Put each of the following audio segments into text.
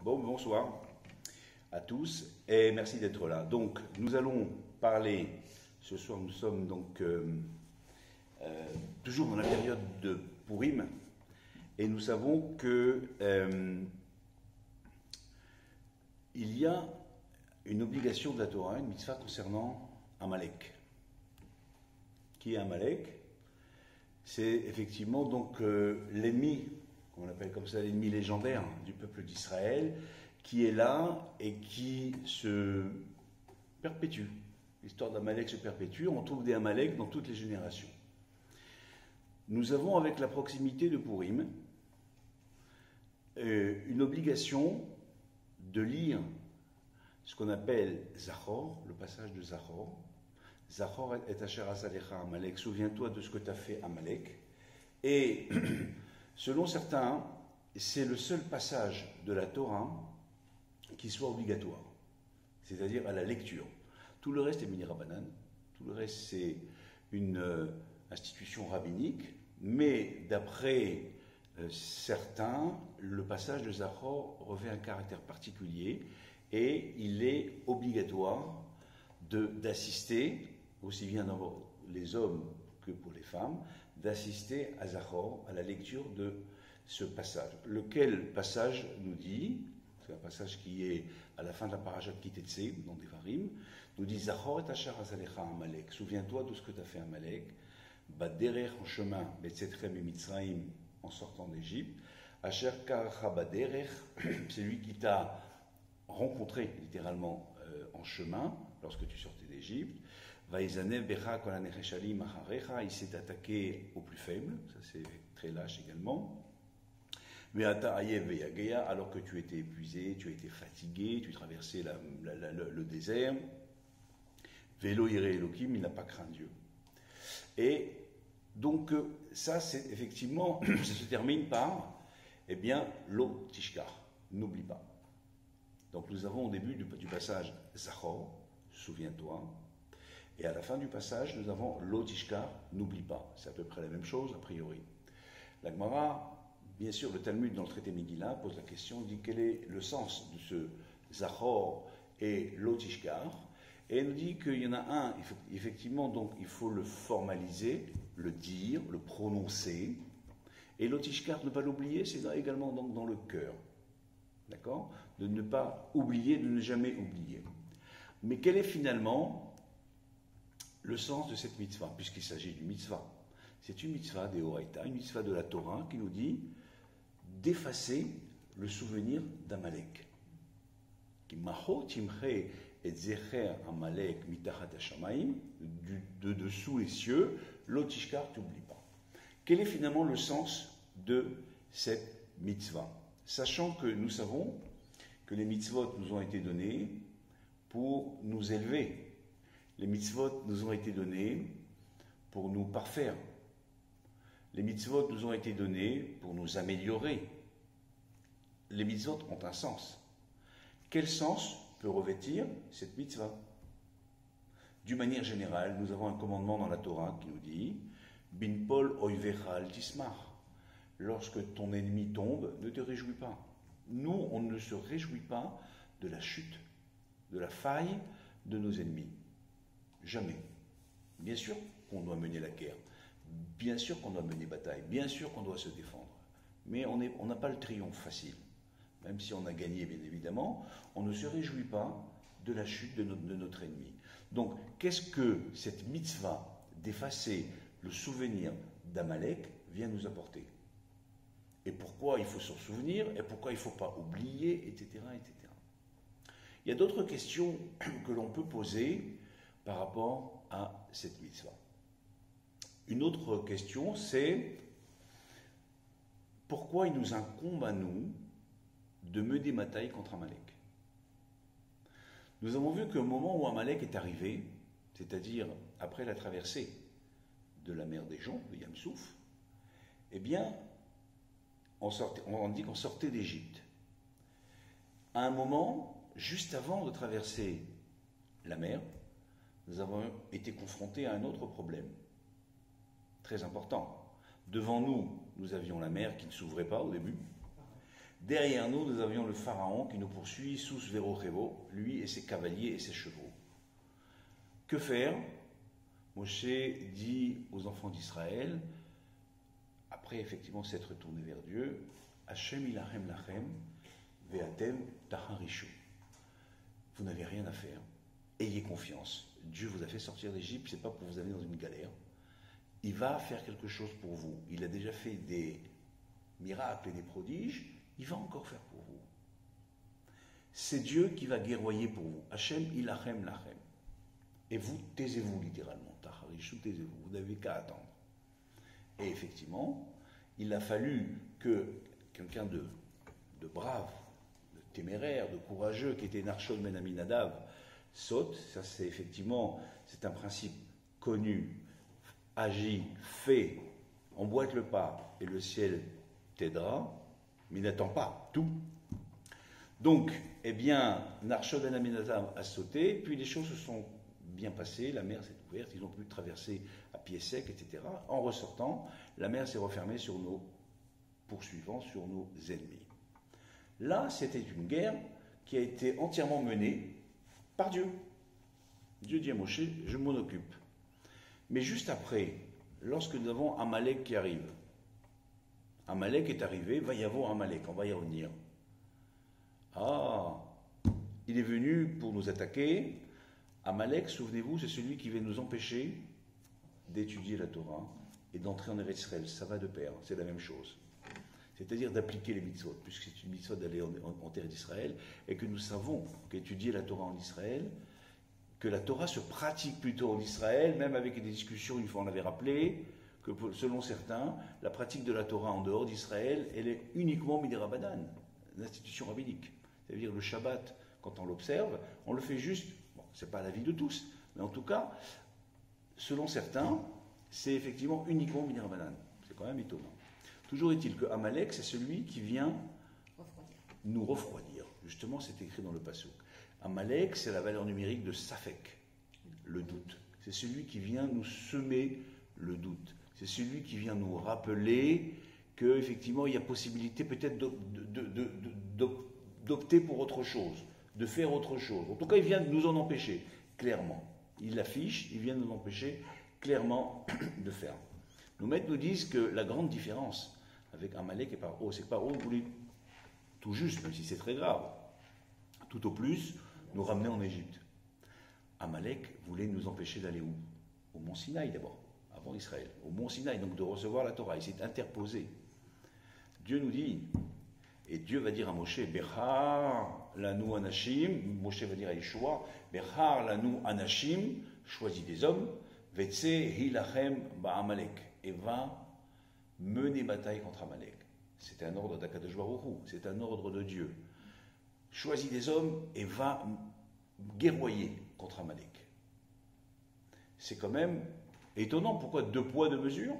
Bon, bonsoir à tous et merci d'être là. Donc, nous allons parler, ce soir nous sommes donc toujours dans la période de Purim et nous savons que il y a une obligation de la Torah, une mitzvah concernant Amalek. Qui est Amalek? C'est effectivement donc l'ennemi, on l'appelle comme ça, l'ennemi légendaire du peuple d'Israël, qui est là et qui se perpétue. L'histoire d'Amalek se perpétue, on trouve des Amalek dans toutes les générations. Nous avons, avec la proximité de Purim, une obligation de lire ce qu'on appelle Zachor, le passage de Zachor. Zachor et Asher Azalecha Amalek, souviens-toi de ce que tu as fait Amalek. Et selon certains, c'est le seul passage de la Torah qui soit obligatoire, c'est-à-dire à la lecture. Tout le reste est mini rabbanan, tout le reste c'est une institution rabbinique, mais d'après certains, le passage de Zachor revêt un caractère particulier et il est obligatoire d'assister, aussi bien dans les hommes que pour les femmes, d'assister à Zachor, à la lecture de ce passage. Lequel passage nous dit, c'est un passage qui est à la fin de la parashat Kitetsé, dans Devarim, nous dit Zachor et Asher Azalecha Amalek, souviens-toi de ce que tu as fait Amalek, Baderech en chemin, Betzetchem et Mitzraim en sortant d'Égypte, Asher Karacha Baderech, c'est lui qui t'a rencontré littéralement en chemin lorsque tu sortais d'Égypte. Vaizanev Becha Kolanecheshali Macharecha, il s'est attaqué au plus faible, ça c'est très lâche également. Veata Ayev Veyagea, alors que tu étais épuisé, tu étais fatigué, tu traversais le désert. Velo Ire Elohim, il n'a pas craint Dieu. Et donc ça c'est effectivement, ça se termine par, eh bien, Lo Tishkar, n'oublie pas. Donc nous avons au début du passage Zachor, souviens-toi, et à la fin du passage nous avons Lo Tishkar, n'oublie pas. C'est à peu près la même chose a priori. La Gemara, bien sûr le Talmud dans le traité Megillah pose la question, dit quel est le sens de ce Zachor et Lo Tishkar, et elle nous dit qu'il y en a un, effectivement, donc il faut le formaliser, le dire, le prononcer, et Lo Tishkar, ne pas l'oublier, c'est également donc dans le cœur. D'accord? De ne pas oublier, de ne jamais oublier. Mais quel est finalement le sens de cette mitzvah, puisqu'il s'agit d'une mitzvah? C'est une mitzvah des Horaïta, une mitzvah de la Torah qui nous dit d'effacer le souvenir d'Amalek. De dessous les cieux, l'otishkar, t'oublie pas. Quel est finalement le sens de cette mitzvah? Sachant que nous savons que les mitzvot nous ont été donnés pour nous élever. Les mitzvot nous ont été donnés pour nous parfaire. Les mitzvot nous ont été donnés pour nous améliorer. Les mitzvot ont un sens. Quel sens peut revêtir cette mitzvah? D'une manière générale, nous avons un commandement dans la Torah qui nous dit Binpol oivecha al tismach. Lorsque ton ennemi tombe, ne te réjouis pas. Nous, on ne se réjouit pas de la chute, de la faille de nos ennemis. Jamais. Bien sûr qu'on doit mener la guerre, bien sûr qu'on doit mener bataille, bien sûr qu'on doit se défendre. Mais on n'a pas le triomphe facile. Même si on a gagné, bien évidemment, on ne se réjouit pas de la chute de notre ennemi. Donc, qu'est-ce que cette mitzvah d'effacer le souvenir d'Amalek vient nous apporter? Et pourquoi il faut s'en souvenir, et pourquoi il ne faut pas oublier, etc., etc. Il y a d'autres questions que l'on peut poser par rapport à cette mitzvah. Une autre question, c'est pourquoi il nous incombe à nous de mener bataille contre Amalek? Nous avons vu qu'au moment où Amalek est arrivé, c'est-à-dire après la traversée de la mer des Joncs, de Yam-Souf, eh bien, on dit qu'on sortait d'Égypte. À un moment, juste avant de traverser la mer, nous avons été confrontés à un autre problème, très important. Devant nous, nous avions la mer qui ne s'ouvrait pas au début. Derrière nous, nous avions le pharaon qui nous poursuit, sous Vérochevo, lui et ses cavaliers et ses chevaux. Que faire? Moshe dit aux enfants d'Israël, après effectivement s'être tourné vers Dieu, Hashem ilachem lachem ve'atem taharishu. Vous n'avez rien à faire. Ayez confiance. Dieu vous a fait sortir d'Égypte, c'est pas pour vous amener dans une galère. Il va faire quelque chose pour vous. Il a déjà fait des miracles et des prodiges, il va encore faire pour vous. C'est Dieu qui va guerroyer pour vous. Hashem ilachem lachem. Et vous, taisez-vous littéralement. Taharishu, taisez-vous. Vous n'avez qu'à attendre. Et effectivement, il a fallu que quelqu'un de brave, de téméraire, de courageux, qui était Narshon ben Aminadav, saute. Ça, c'est effectivement, c'est un principe connu, agi, fait, emboîte le pas, et le ciel t'aidera, mais n'attend pas tout. Donc, eh bien, Narshon ben Aminadav a sauté, puis les choses se sont bien passées, la mer s'est ouverte, ils ont pu traverser à pied sec, etc. En ressortant, la mer s'est refermée sur nos poursuivants, sur nos ennemis. Là, c'était une guerre qui a été entièrement menée par Dieu. Dieu dit à Moshe, je m'en occupe. Mais juste après, lorsque nous avons Amalek qui arrive, Amalek est arrivé, va y avoir Amalek, on va y revenir. Ah, il est venu pour nous attaquer. Amalek, souvenez-vous, c'est celui qui vient nous empêcher d'étudier la Torah et d'entrer en Eretz Israël. Ça va de pair, c'est la même chose. C'est-à-dire d'appliquer les mitzvot, puisque c'est une mitzvot d'aller en terre d'Israël, et que nous savons qu'étudier la Torah en Israël, que la Torah se pratique plutôt en Israël, même avec des discussions, une fois on avait rappelé, que selon certains, la pratique de la Torah en dehors d'Israël, elle est uniquement midirabanan, l'institution rabbinique. C'est-à-dire le Shabbat, quand on l'observe, on le fait juste, bon, c'est pas l'avis de tous, mais en tout cas, selon certains, c'est effectivement uniquement midirabanan. C'est quand même étonnant. Toujours est-il que Amalek, c'est celui qui vient nous refroidir. Justement, c'est écrit dans le Passouk. Amalek, c'est la valeur numérique de Safek, le doute. C'est celui qui vient nous semer le doute. C'est celui qui vient nous rappeler qu'effectivement, il y a possibilité peut-être d'opter pour autre chose, de faire autre chose. En tout cas, il vient nous en empêcher, clairement. Il l'affiche, il vient nous empêcher clairement de faire. Nos maîtres nous disent que la grande différence avec Amalek et Paro, c'est que Paro voulait tout juste, même si c'est très grave, tout au plus, nous ramener en Égypte. Amalek voulait nous empêcher d'aller où? Au mont Sinaï d'abord, avant Israël. Au mont Sinaï, donc de recevoir la Torah. Il s'est interposé. Dieu nous dit, et Dieu va dire à Moshe, Bechar lanu anashim, Moshe va dire à Yeshua, Bechar lanu anashim, choisis des hommes, Vetse hilachem ba'amalek, et va mener bataille contre Amalek. C'est un ordre d'Akadosh Baruch Hu, c'est un ordre de Dieu. Choisis des hommes et va guerroyer contre Amalek. C'est quand même étonnant. Pourquoi 2 poids, 2 mesures?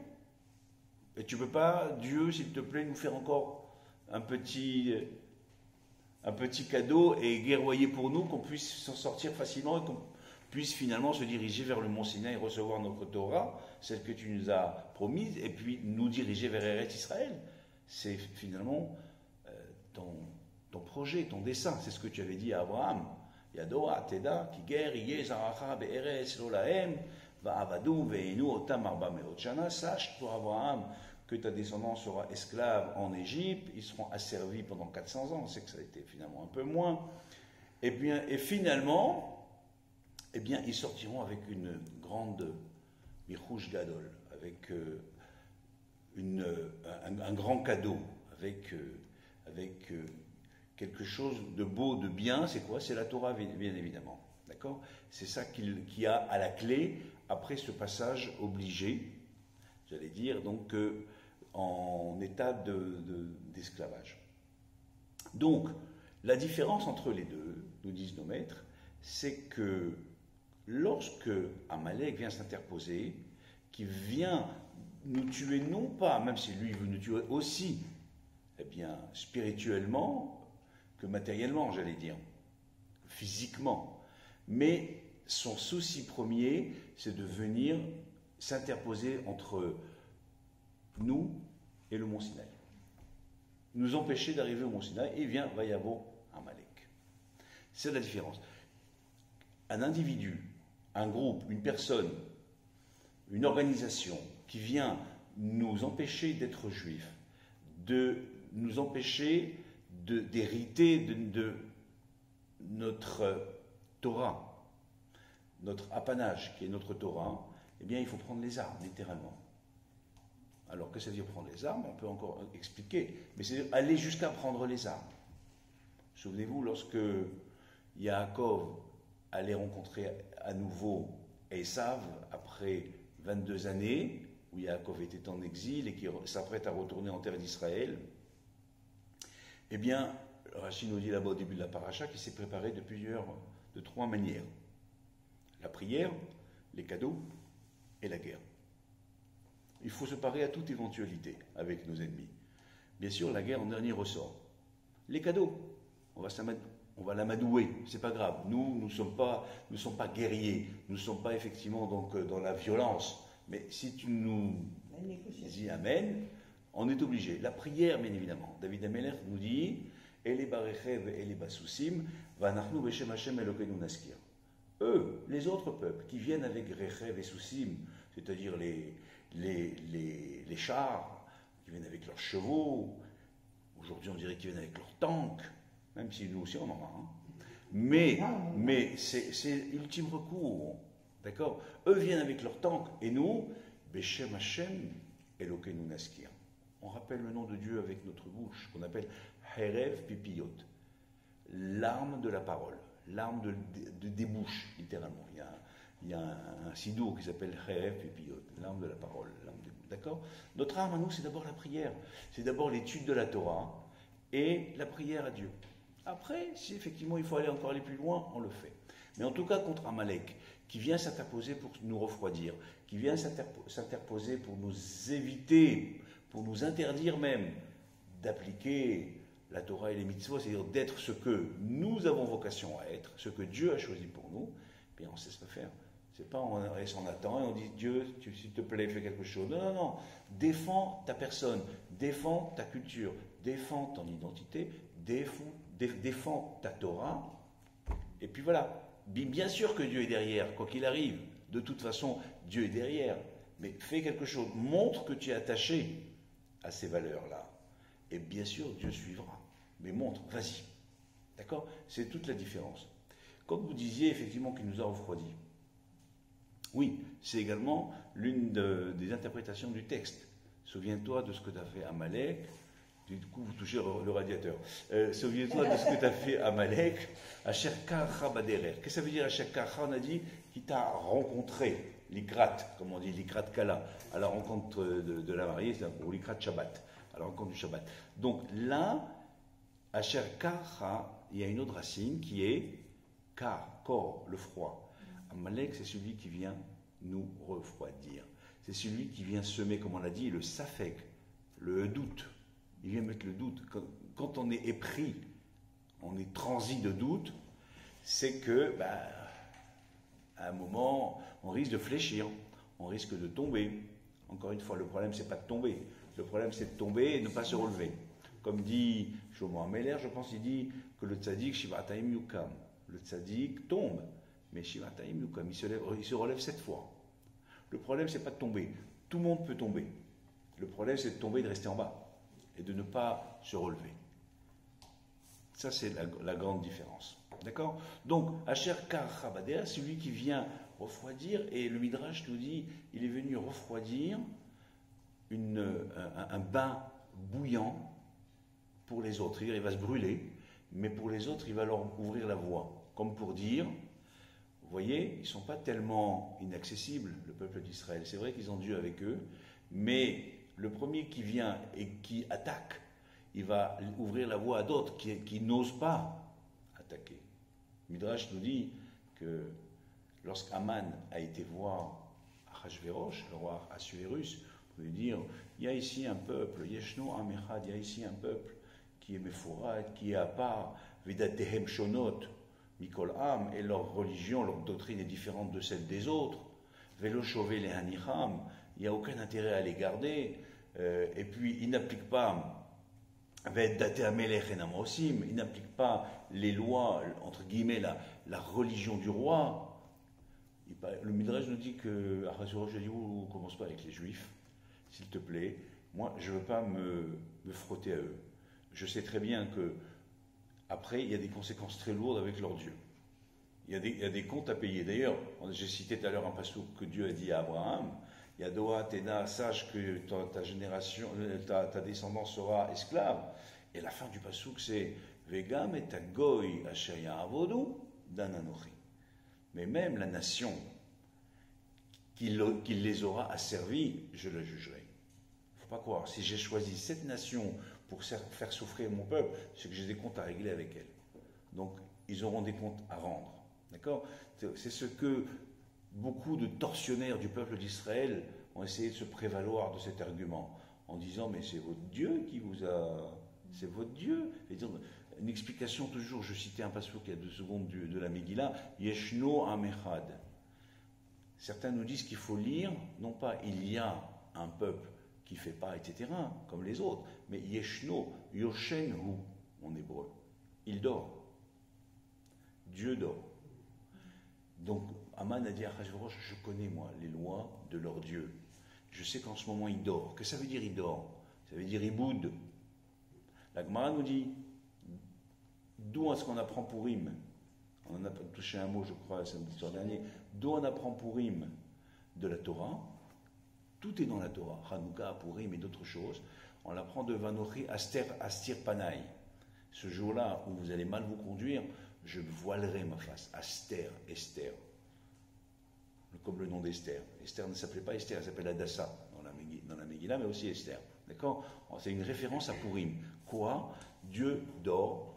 Et tu ne peux pas, Dieu, s'il te plaît, nous faire encore un petit cadeau et guerroyer pour nous, qu'on puisse s'en sortir facilement et qu'on puisse finalement se diriger vers le mont Sinaï et recevoir notre Torah, celle que tu nous as promise, et puis nous diriger vers Eretz Israël. C'est finalement ton projet, ton dessein. C'est ce que tu avais dit à Abraham. Yadoa, Teda, Kiger, Iye, Zaracha, Be'eretz, Lolahem, Va'avadu, Ve'enu, Otam, Arba, Meot Shana. Sache, pour Abraham, que ta descendance sera esclave en Égypte. Ils seront asservis pendant 400 ans. On sait que ça a été finalement un peu moins. Et finalement, eh bien, ils sortiront avec une grande Michouj Gadol, avec un grand cadeau, avec quelque chose de beau, de bien. C'est quoi? C'est la Torah, bien évidemment. D'accord? C'est ça qui a à la clé, après ce passage obligé, j'allais dire, donc en état d'esclavage. Donc, la différence entre les deux, nous disent nos maîtres, c'est que lorsque Amalek vient s'interposer, qui vient nous tuer non pas, même si lui veut nous tuer aussi, eh bien, spirituellement que matériellement, j'allais dire, physiquement, mais son souci premier, c'est de venir s'interposer entre nous et le mont Sinaï. nous empêcher d'arriver au Mont Sinaï, et vient Vayavo Amalek. C'est la différence. Un individu, un groupe, une personne, une organisation qui vient nous empêcher d'être juifs, de nous empêcher d'hériter de notre Torah, notre apanage qui est notre Torah, eh bien il faut prendre les armes, littéralement. Alors, qu'est-ce que ça veut dire prendre les armes? On peut encore expliquer, mais c'est aller jusqu'à prendre les armes. Souvenez-vous, lorsque Yaakov allait rencontrer à nouveau Esav, après 22 années, où Yaakov était en exil et qui s'apprête à retourner en terre d'Israël, eh bien, Rachid nous dit là-bas au début de la paracha qu'il s'est préparé de 3 manières. La prière, les cadeaux et la guerre. Il faut se parer à toute éventualité avec nos ennemis. Bien sûr, la guerre en dernier ressort. Les cadeaux, on va l'amadouer, c'est pas grave. Nous ne sommes pas guerriers, nous ne sommes pas effectivement donc dans la violence. Mais si tu nous dis Amen, on est obligé. La prière, bien évidemment. David Ameler nous dit Ele barechev ele basusim, vanachnu beshem Hashem Elokeinu naskir. Eux, les autres peuples qui viennent avec rechev et sousim, c'est-à-dire les chars, qui viennent avec leurs chevaux, aujourd'hui on dirait qu'ils viennent avec leurs tanks, même si nous aussi on en a. Hein. Mais c'est l'ultime recours, d'accord? Eux viennent avec leurs tanks, et nous, Beshem Hashem Elokeinu naskir. On rappelle le nom de Dieu avec notre bouche, qu'on appelle Herev Pipiyot, l'arme de la parole, l'arme des bouches, littéralement. Il y a un sidour qui s'appelle Herev Pipiyot, l'arme de la parole, l'arme des bouches. D'accord? Notre arme à nous, c'est d'abord la prière, c'est d'abord l'étude de la Torah et la prière à Dieu. Après, si effectivement il faut encore aller plus loin, on le fait. Mais en tout cas, contre Amalek, qui vient s'interposer pour nous refroidir, qui vient s'interposer pour nous éviter, pour nous interdire même d'appliquer la Torah et les mitzvot, c'est-à-dire d'être ce que nous avons vocation à être, ce que Dieu a choisi pour nous, eh bien on ne sait pas faire. C'est pas on reste en attend et on dit Dieu, s'il te plaît, fais quelque chose. Non, non, non. Défends ta personne, défends ta culture, défends ton identité, défends ta Torah, et puis voilà. Bien sûr que Dieu est derrière, quoi qu'il arrive. De toute façon, Dieu est derrière. Mais fais quelque chose, montre que tu es attaché à ces valeurs-là. Et bien sûr, Dieu suivra. Mais montre, vas-y. D'accord? C'est toute la différence. Quand vous disiez effectivement qu'il nous a refroidis, oui, c'est également l'une des interprétations du texte. Souviens-toi de ce que tu as fait à Amalek. Du coup, vous touchez le radiateur. Souviens-toi de ce que tu as fait à Amalek, à Sherkacha Baderer. Qu'est-ce que ça veut dire à Sherkacha? On a dit qui t'a rencontré, l'ikrat, comme on dit, l'ikrat Kala, à la rencontre de la mariée, ou l'ikrat Shabbat, à la rencontre du Shabbat. Donc là, à Sherkacha, il y a une autre racine qui est kar, kor, le froid. Amalek, c'est celui qui vient nous refroidir. C'est celui qui vient semer, comme on l'a dit, le safek, le doute. Il vient mettre le doute. Quand on est épris, on est transi de doute, c'est que, à un moment, on risque de fléchir, on risque de tomber. Encore une fois, le problème, c'est pas de tomber. Le problème, c'est de tomber et de ne pas se relever. Comme dit Shlomo Ameler, je pense, il dit que le tzaddik, Shivatayim Yukam. Le tzaddik tombe, mais Shivatayim Yukam, il se relève 7 fois. Le problème, c'est pas de tomber. Tout le monde peut tomber. Le problème, c'est de tomber et de rester en bas. Et de ne pas se relever. Ça, c'est la grande différence. D'accord? Donc, Asher Kar Chabadea, celui qui vient refroidir, et le Midrash nous dit, il est venu refroidir un bain bouillant pour les autres. C'est-à-dire, il va se brûler, mais pour les autres, il va leur ouvrir la voie. Comme pour dire, vous voyez, ils ne sont pas tellement inaccessibles, le peuple d'Israël. C'est vrai qu'ils ont Dieu avec eux, mais le premier qui vient et qui attaque, il va ouvrir la voie à d'autres qui n'osent pas attaquer. Midrash nous dit que lorsqu'Aman a été voir Achashverosh, le roi Assuérus, pour lui dire, il y a ici un peuple, Yeshno Amechad, il y a ici un peuple qui est Mefourad, qui est à part, Vedatehem Shonot, Mikol Am, et leur religion, leur doctrine est différente de celle des autres. Velo Shove le Hanicham, il n'y a aucun intérêt à les garder, et puis ils n'appliquent pas il n'applique pas les lois, entre guillemets, la religion du roi. Le Midrash nous dit que Ahasuerus a dit, on commence pas avec les Juifs, s'il te plaît. Moi, je ne veux pas me frotter à eux. Je sais très bien que après, il y a des conséquences très lourdes avec leur Dieu. Il y a des comptes à payer. D'ailleurs, j'ai cité tout à l'heure un passouk que Dieu a dit à Abraham. Yadoa, Téna, sache que ta génération, ta descendance sera esclave. Et la fin du passouk, c'est Vegam et Goy Asheria Avodu Dananochi. Mais même la nation qui les aura asservis, je la jugerai. Il ne faut pas croire. Si j'ai choisi cette nation pour faire souffrir mon peuple, c'est que j'ai des comptes à régler avec elle. Donc, ils auront des comptes à rendre. D'accord ? C'est ce que beaucoup de tortionnaires du peuple d'Israël ont essayé de se prévaloir de cet argument, en disant, mais c'est votre Dieu qui vous a... C'est votre Dieu. Et dire, une explication toujours, je citais un passage il y a 2 secondes de la Megillah, Yeshno Amechad. Certains nous disent qu'il faut lire, non pas il y a un peuple qui ne fait pas, etc., comme les autres, mais Yeshno, Yoshen Hu, en hébreu. Il dort. Dieu dort. Donc, Aman a dit à Ahasuerus, je connais, moi, les lois de leur Dieu. Je sais qu'en ce moment, il dort. Qu'est-ce que ça veut dire, il dort? Ça veut dire, il boude. La Gemara nous dit, d'où est-ce qu'on apprend Purim? On en a touché un mot, je crois, samedi soir dernier. D'où on apprend Purim? De la Torah. Tout est dans la Torah. Hanouka, Purim et d'autres choses. On l'apprend de Vanochi Astir Panaï. Ce jour-là où vous allez mal vous conduire, je voilerai ma face. Aster, Esther. Comme le nom d'Esther. Esther ne s'appelait pas Esther, elle s'appelle Adassa dans la Megillah, mais aussi Esther. D'accord? C'est une référence à Purim. Quoi? Dieu dort.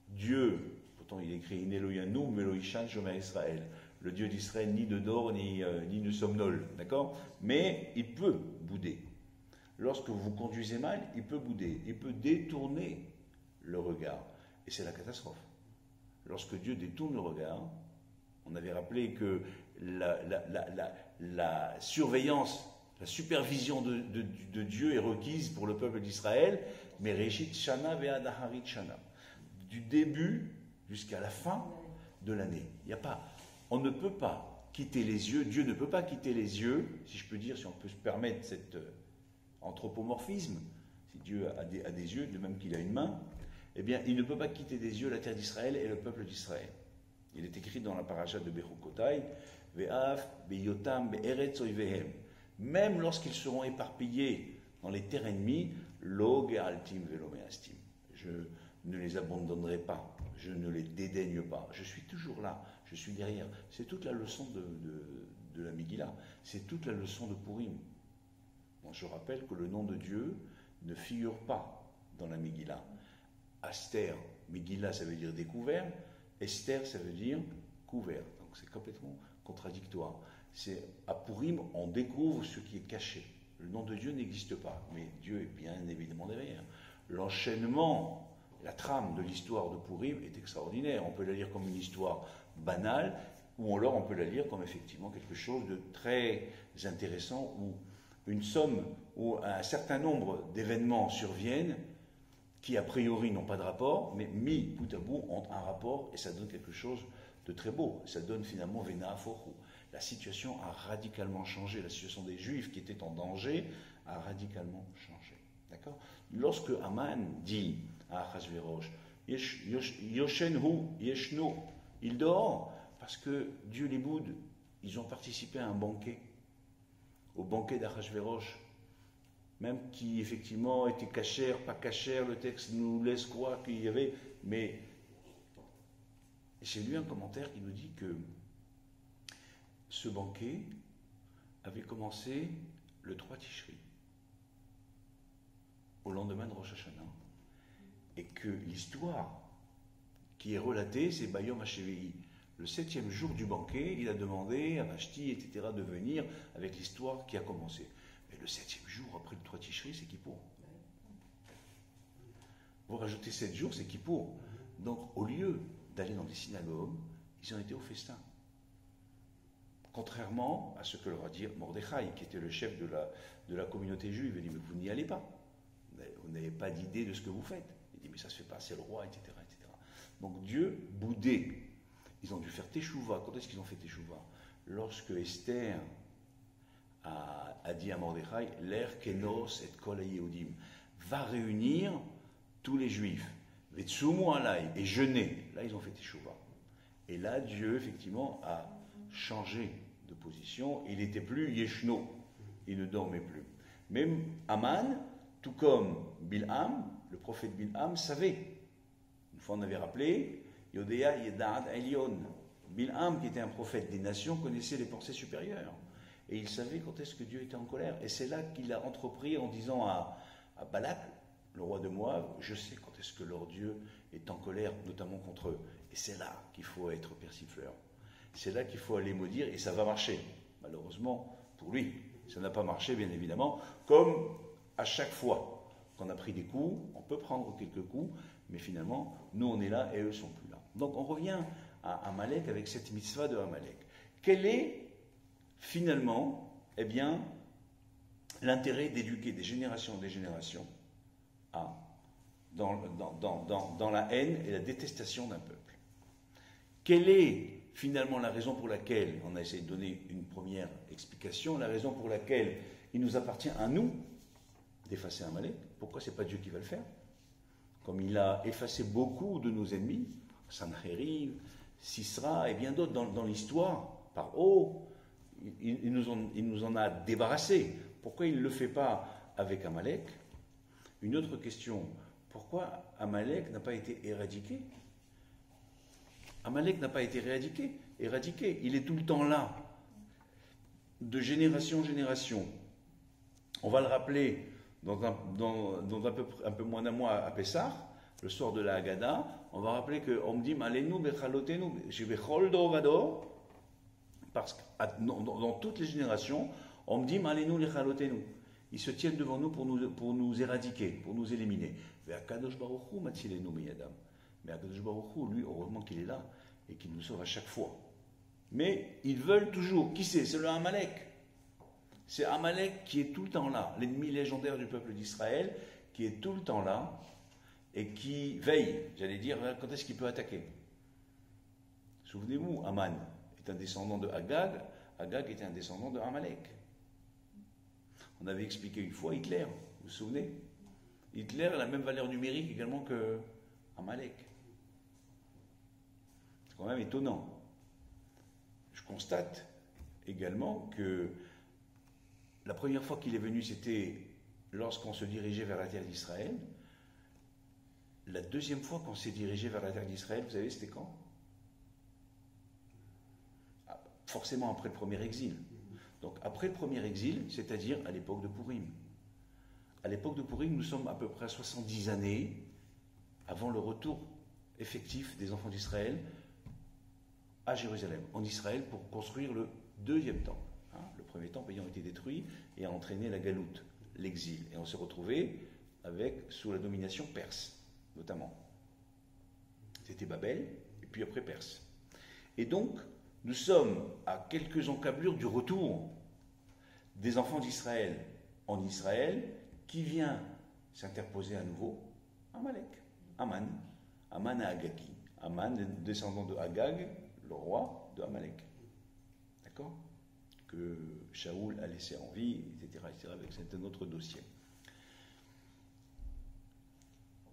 Dieu, pourtant il écrit In Elohanu, Meloishan, Shomer Israël. Le Dieu d'Israël ni ne dort ni ne somnole. D'accord? Mais il peut bouder. Lorsque vous conduisez mal, il peut bouder. Il peut détourner le regard. Et c'est la catastrophe. Lorsque Dieu détourne le regard, on avait rappelé que la surveillance, la supervision de Dieu est requise pour le peuple d'Israël, mais Reshit Shana ve'adaharit Shana, du début jusqu'à la fin de l'année. On ne peut pas quitter les yeux, Dieu ne peut pas quitter les yeux, si je peux dire, si on peut se permettre cet anthropomorphisme, si Dieu a des yeux, de même qu'il a une main, eh bien, il ne peut pas quitter des yeux la terre d'Israël et le peuple d'Israël. Il est écrit dans la paracha de Bechukotai, Ve'af, Be'yotam, Be'eretz oivehem. Même lorsqu'ils seront éparpillés dans les terres ennemies, Lo ge'altim ve'lo me'astim. Je ne les abandonnerai pas, je ne les dédaigne pas. Je suis toujours là, je suis derrière. C'est toute la leçon de la Megillah, c'est toute la leçon de Purim. Bon, je rappelle que le nom de Dieu ne figure pas dans la Megillah. Aster, Megillah, ça veut dire découvert. Esther, ça veut dire couvert. Donc c'est complètement contradictoire. À Purim, on découvre ce qui est caché. Le nom de Dieu n'existe pas, mais Dieu est bien évidemment derrière. L'enchaînement, la trame de l'histoire de Purim est extraordinaire. On peut la lire comme une histoire banale, ou alors on peut la lire comme effectivement quelque chose de très intéressant, où une somme, où un certain nombre d'événements surviennent, qui a priori n'ont pas de rapport, mais mis bout à bout ont un rapport et ça donne quelque chose de très beau. Ça donne finalement Vena Fochu. La situation a radicalement changé. La situation des Juifs qui étaient en danger a radicalement changé. D'accord? Lorsque Aman dit à Ahasuerus, Yoshenhu, Yeshno, il dort parce que Dieu les boude. Ils ont participé à un banquet, au banquet d'Ahasuerus. Même qui effectivement était cachère, pas cachère, le texte nous laisse croire qu'il y avait, mais j'ai lu un commentaire qui nous dit que ce banquet avait commencé le 3 Tishri, au lendemain de Rosh Hashanah, et que l'histoire qui est relatée, c'est Bayom HaShevi'i. Le 7e jour du banquet, il a demandé à Vashti, etc., de venir avec l'histoire qui a commencé. Mais le 7e jour, après le 3 Tishri, c'est Kippour. Vous rajoutez 7 jours, c'est Kippour. Donc, au lieu d'aller dans des synagogues, ils ont été au festin. Contrairement à ce que leur a dit Mordechai, qui était le chef de la communauté juive. Il dit, mais vous n'y allez pas. vous n'avez pas d'idée de ce que vous faites. Il dit, mais ça se fait pas, c'est le roi, etc., etc. Donc Dieu boudait. Ils ont dû faire Teshuvah. Quand est-ce qu'ils ont fait Teshuvah? Lorsque Esther a dit à Mordechai, l'air kenos et kol hayehudim, va réunir tous les juifs, vetsumu alai, et jeûner. Là, ils ont fait Teshuvah. Et là, Dieu, effectivement, a changé de position. Il n'était plus Yeshno, il ne dormait plus. Même Aman, tout comme Bilham, le prophète Bilham, savait. Une fois, on avait rappelé, Yodea Yedad Elion. Bilham, qui était un prophète des nations, connaissait les pensées supérieures. Et il savait quand est-ce que Dieu était en colère. Et c'est là qu'il a entrepris en disant à Balak, le roi de Moab, je sais quand est-ce que leur Dieu est en colère, notamment contre eux. Et c'est là qu'il faut être persifleur. C'est là qu'il faut aller maudire, et ça va marcher. Malheureusement, pour lui, ça n'a pas marché, bien évidemment. Comme à chaque fois qu'on a pris des coups, on peut prendre quelques coups, mais finalement, nous on est là et eux sont plus là. Donc on revient à Amalek avec cette mitzvah de Amalek. Quel est finalement, eh bien, l'intérêt d'éduquer des générations dans la haine et la détestation d'un peuple? Quelle est finalement la raison pour laquelle, on a essayé de donner une première explication, la raison pour laquelle il nous appartient à nous d'effacer Amalek? Pourquoi ce n'est pas Dieu qui va le faire? Comme il a effacé beaucoup de nos ennemis, Sancheriv, Sisra et bien d'autres dans l'histoire, par haut, il nous en a débarrassés. Pourquoi il ne le fait pas avec Amalek? Une autre question, pourquoi Amalek n'a pas été éradiqué? Amalek n'a pas été éradiqué. Il est tout le temps là, de génération en génération. On va le rappeler dans un peu moins d'un mois à Pessah, le soir de la Haggadah, on va rappeler que Omdim alenu bechalotenu, bechol dor, parce que dans toutes les générations, Omdim alenu lechalotenu. Ils se tiennent devant nous pour nous éradiquer, pour nous éliminer. Mais Akadosh Baruch Hu matzilenu miyadam. Mais Akadosh Baruch Hu, lui, heureusement qu'il est là et qu'il nous sauve à chaque fois. Mais ils veulent toujours. Qui c'est? C'est le Amalek. C'est Amalek qui est tout le temps là, l'ennemi légendaire du peuple d'Israël, qui est tout le temps là et qui veille, j'allais dire, quand est-ce qu'il peut attaquer. Souvenez-vous, Aman est un descendant de Agag, Agag était un descendant de Amalek. On avait expliqué une fois Hitler, vous vous souvenez? Hitler a la même valeur numérique également que Amalek. C'est quand même étonnant. Je constate également que la première fois qu'il est venu, c'était lorsqu'on se dirigeait vers la terre d'Israël. La deuxième fois qu'on s'est dirigé vers la terre d'Israël, vous savez, c'était quand? Forcément après le premier exil. Donc après le premier exil, c'est-à-dire à l'époque de Pourim. À l'époque de Pourim, nous sommes à peu près à 70 années avant le retour effectif des enfants d'Israël à Jérusalem, en Israël, pour construire le deuxième temple. Le premier temple ayant été détruit et a entraîné la galoute, l'exil. Et on s'est retrouvé sous la domination perse, notamment. C'était Babel, et puis après Perse. Et donc, nous sommes à quelques encablures du retour des enfants d'Israël en Israël, qui vient s'interposer à nouveau? Amalek, Aman à Agagi. Aman, descendant de Agag, le roi de Amalek. D'accord? Que Shaoul a laissé en vie, etc. C'est un autre dossier.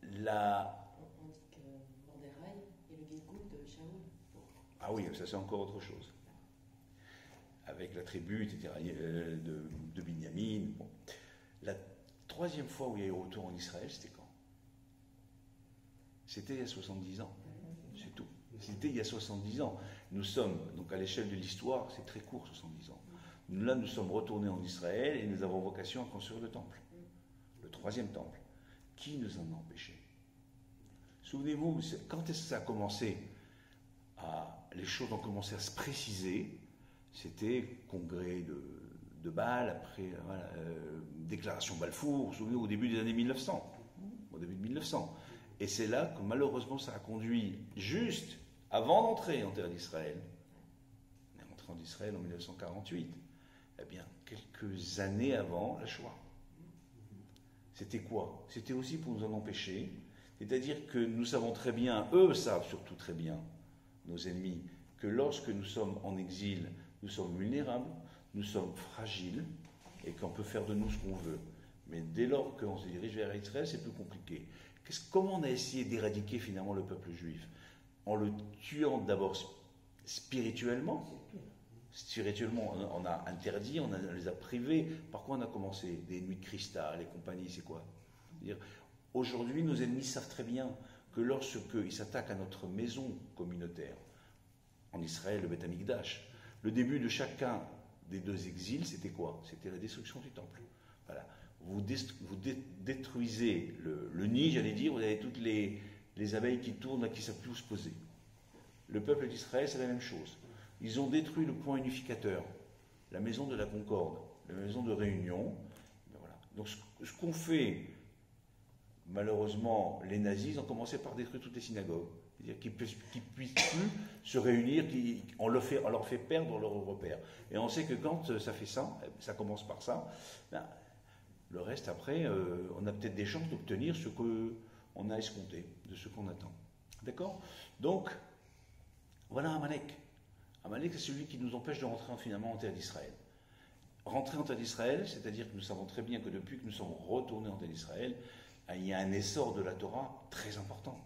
On dit que Mordechai est le Guilgoul de Shaoul. Ah oui, ça c'est encore autre chose. Avec la tribu, etc., de Binyamin. Bon. La troisième fois où il y a eu retour en Israël, c'était quand? C'était il y a 70 ans. C'est tout. C'était il y a 70 ans. Nous sommes, donc à l'échelle de l'histoire, c'est très court, 70 ans. Là, nous sommes retournés en Israël et nous avons vocation à construire le temple. Le troisième temple. Qui nous en a empêchés? Souvenez-vous, quand est-ce que ça a commencé les choses ont commencé à se préciser? C'était congrès de Bâle, après déclaration Balfour, vous vous souvenez, au début des années 1900. Au début de 1900. Et c'est là que malheureusement ça a conduit, juste avant d'entrer en terre d'Israël, on est entré en Israël en 1948, eh bien, quelques années avant la Shoah. C'était quoi? C'était aussi pour nous en empêcher. C'est-à-dire que nous savons très bien, eux savent surtout très bien, nos ennemis, que lorsque nous sommes en exil, nous sommes vulnérables, nous sommes fragiles, et qu'on peut faire de nous ce qu'on veut. Mais dès lors qu'on se dirige vers Israël, c'est plus compliqué. Comment on a essayé d'éradiquer finalement le peuple juif? En le tuant d'abord spirituellement. Spirituellement, on a interdit, on les a privés. Par quoi on a commencé? Des nuits de cristal et compagnie, c'est quoi? Aujourd'hui, nos ennemis savent très bien que lorsqu'ils s'attaquent à notre maison communautaire, en Israël, le Beth Amikdash, le début de chacun des deux exils, c'était quoi? C'était la destruction du temple. Voilà. Vous détruisez le nid, j'allais dire, vous avez toutes les abeilles qui tournent, qui ne savent plus où se poser. Le peuple d'Israël, c'est la même chose. Ils ont détruit le point unificateur, la maison de la concorde, la maison de réunion. Voilà. Donc ce qu'ont fait, malheureusement, les nazis, ils ont commencé par détruire toutes les synagogues. C'est-à-dire qu'ils ne puissent plus se réunir, on leur fait perdre leur repère. Et on sait que quand ça fait ça, ça commence par ça, ben, le reste après, on a peut-être des chances d'obtenir ce qu'on a escompté, de ce qu'on attend. D'accord? Donc, voilà Amalek. Amalek, c'est celui qui nous empêche de rentrer finalement en terre d'Israël. Rentrer en terre d'Israël, c'est-à-dire que nous savons très bien que depuis que nous sommes retournés en terre d'Israël, il y a un essor de la Torah très important.